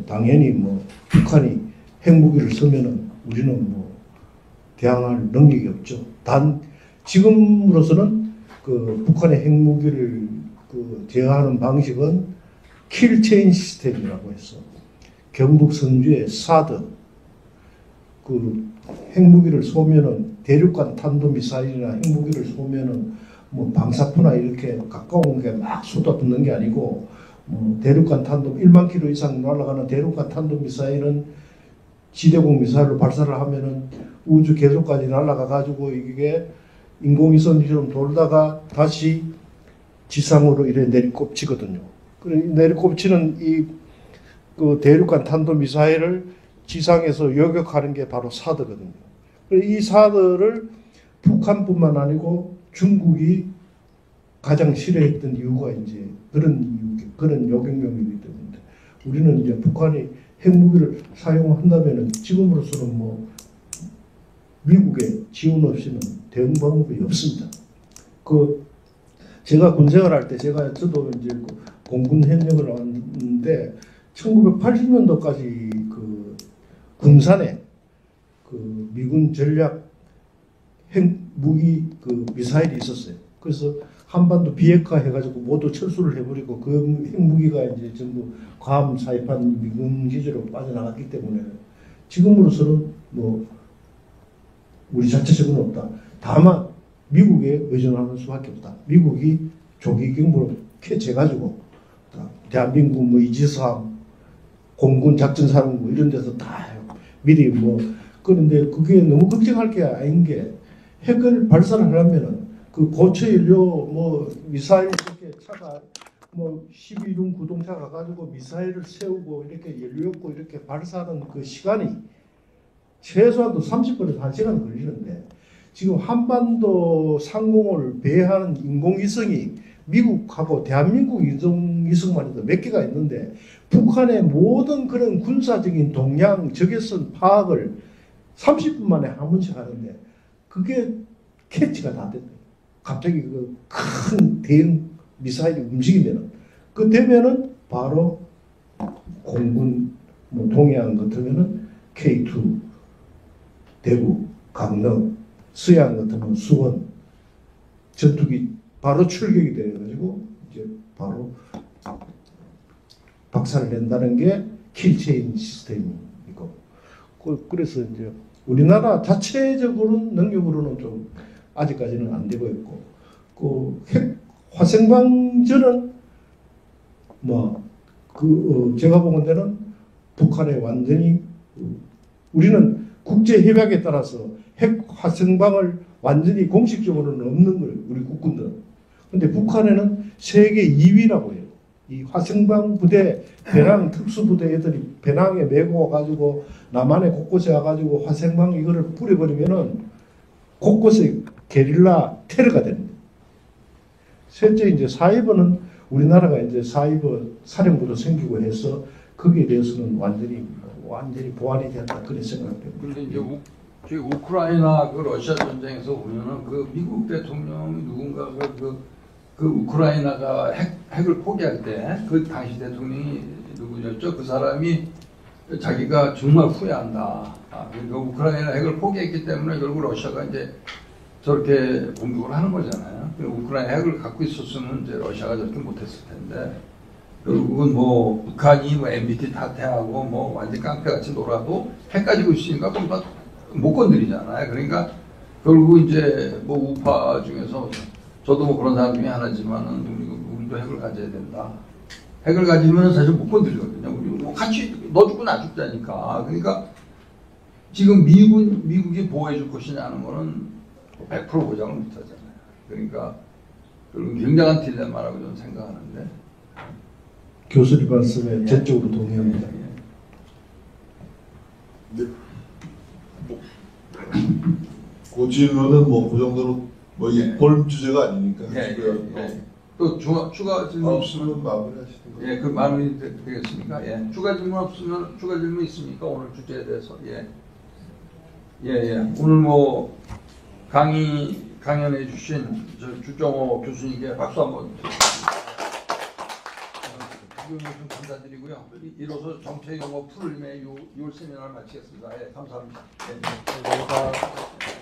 당연히 뭐 북한이 핵무기를 쓰면은 우리는 뭐 대항할 능력이 없죠. 단 지금으로서는 북한의 핵무기를 제어하는 방식은 킬체인 시스템이라고 해서 경북 선주의 사드 핵무기를 쏘면은 대륙간 탄도미사일이나 핵무기를 쏘면은 뭐 방사포나 이렇게 가까운 게 막 쏟아붓는 게 아니고 대륙간 탄도 1만 킬로 이상 날아가는 대륙간 탄도미사일은 지대공 미사일로 발사를 하면은 우주 계속까지 날아가 가지고 이게 인공위성처럼 돌다가 다시 지상으로 이래 내리꼽치거든요. 내리꼽치는 그 대륙간 탄도미사일을 지상에서 요격하는 게 바로 사드거든요. 이 사드를 북한뿐만 아니고 중국이 가장 싫어했던 이유가 이제 그런 요격용이기 때문에 우리는 이제 북한이 핵무기를 사용한다면은 지금으로서는 뭐 미국의 지원 없이는 대응 방법이 없습니다. 제가 군생활할 때 저도 이제 공군 현역을 왔는데 1980년도까지 군산에 미군 전략 핵무기 미사일이 있었어요. 그래서 한반도 비핵화 해가지고 모두 철수를 해버리고 그 핵무기가 이제 전부 괌, 사이판 미군 기지로 빠져나갔기 때문에 지금으로서는 뭐 우리 자체적으로는 없다. 다만 미국에 의존하는 수밖에 없다. 미국이 조기 경보로 캐치해가지고 대한민국 뭐 이지스함, 공군 작전사령부 이런 데서 다 미리 그런데 그게 너무 걱정할 게 아닌 게 핵을 발사를 하려면은 고체 연료 미사일 이렇게 차가 12륜 구동차 가가지고 미사일을 세우고 이렇게 연료 얻고 이렇게 발사하는 그 시간이 최소한도 30분에서 1시간 걸리는데 지금 한반도 상공을 배회하는 인공위성이 미국하고 대한민국 인공위성만 해도 몇 개가 있는데 북한의 모든 그런 군사적인 동향, 적외선 파악을 30분 만에 한 번씩 하는데 그게 캐치가 다 됐다. 갑자기 큰 대형 미사일이 움직이면은 되면은 바로 공군 동해안 같으면은 K2 대구, 강릉, 서해안 같으면 수원 전투기 바로 출격이 돼가지고 이제 바로 박살을 낸다는 게 킬체인 시스템이고 그래서 이제 우리나라 자체적으로는 능력으로는 좀 아직까지는 안 되고 있고 핵 화생방전은 제가 보는 데는 북한에 완전히 우리는 국제 협약에 따라서 핵 화생방을 완전히 공식적으로는 없는 거예요. 우리 국군들은. 근데 북한에는 세계 2위라고 해요. 이 화생방 부대, 배낭 특수부대 애들이 배낭에 메고 와가지고 남한에 곳곳에 와가지고 화생방 이거를 뿌려버리면은 곳곳에 게릴라 테러가 됩니다. 실제 이제 사이버는 우리나라가 이제 사이버 사령부도 생기고 해서 거기에 대해서는 완전히 보완이 됐다 그런 생각됩니다.
근데 이제 우크라이나 그 러시아 전쟁에서 보면은 그 미국 대통령이 누군가 그 우크라이나가 핵을 포기할 때 그 당시 대통령이 누구였죠? 그 사람이 자기가 정말 후회한다. 그러니까 우크라이나 핵을 포기했기 때문에 결국 러시아가 이제 저렇게 공격을 하는 거잖아요. 우크라이나 핵을 갖고 있었으면 이제 러시아가 저렇게 못했을 텐데 결국은 뭐 북한이 뭐 MBT 탓해하고 뭐 완전 깡패같이 놀아도 핵 가지고 있으니까 그건 못 건드리잖아요. 그러니까 결국 이제 뭐 우파 중에서 저도 뭐 그런 사람 중에 하나지만은 우리도 핵을 가져야 된다. 핵을 가지면 사실 못 건드리거든요. 우리 뭐 같이 너 죽고 나 죽자니까. 그러니까 지금 미국이 보호해줄 것이냐 하는 거는 100% 보장을 못 하잖아요. 그러니까 굉장한 딜레마라고 저는 생각하는데.
교수님 말씀에 전적으로 동의합니다.
네. 그 질문은 뭐 그 정도로 뭐 볼 주제가 아니니까.
또 추가 질문
없으면 마무리하시는 거예요.
예, 그 마무리 되겠습니까? 예. 추가 질문 없으면 추가 질문 있습니까? 오늘 주제에 대해서. 오늘 뭐 강연해 주신 저 주정호 교수님께 박수 한번 좀 감사드리고요. 이로써 정책 영어 풀림의 6월 세미나를 마치겠습니다. 예, 감사합니다.
감사합니다.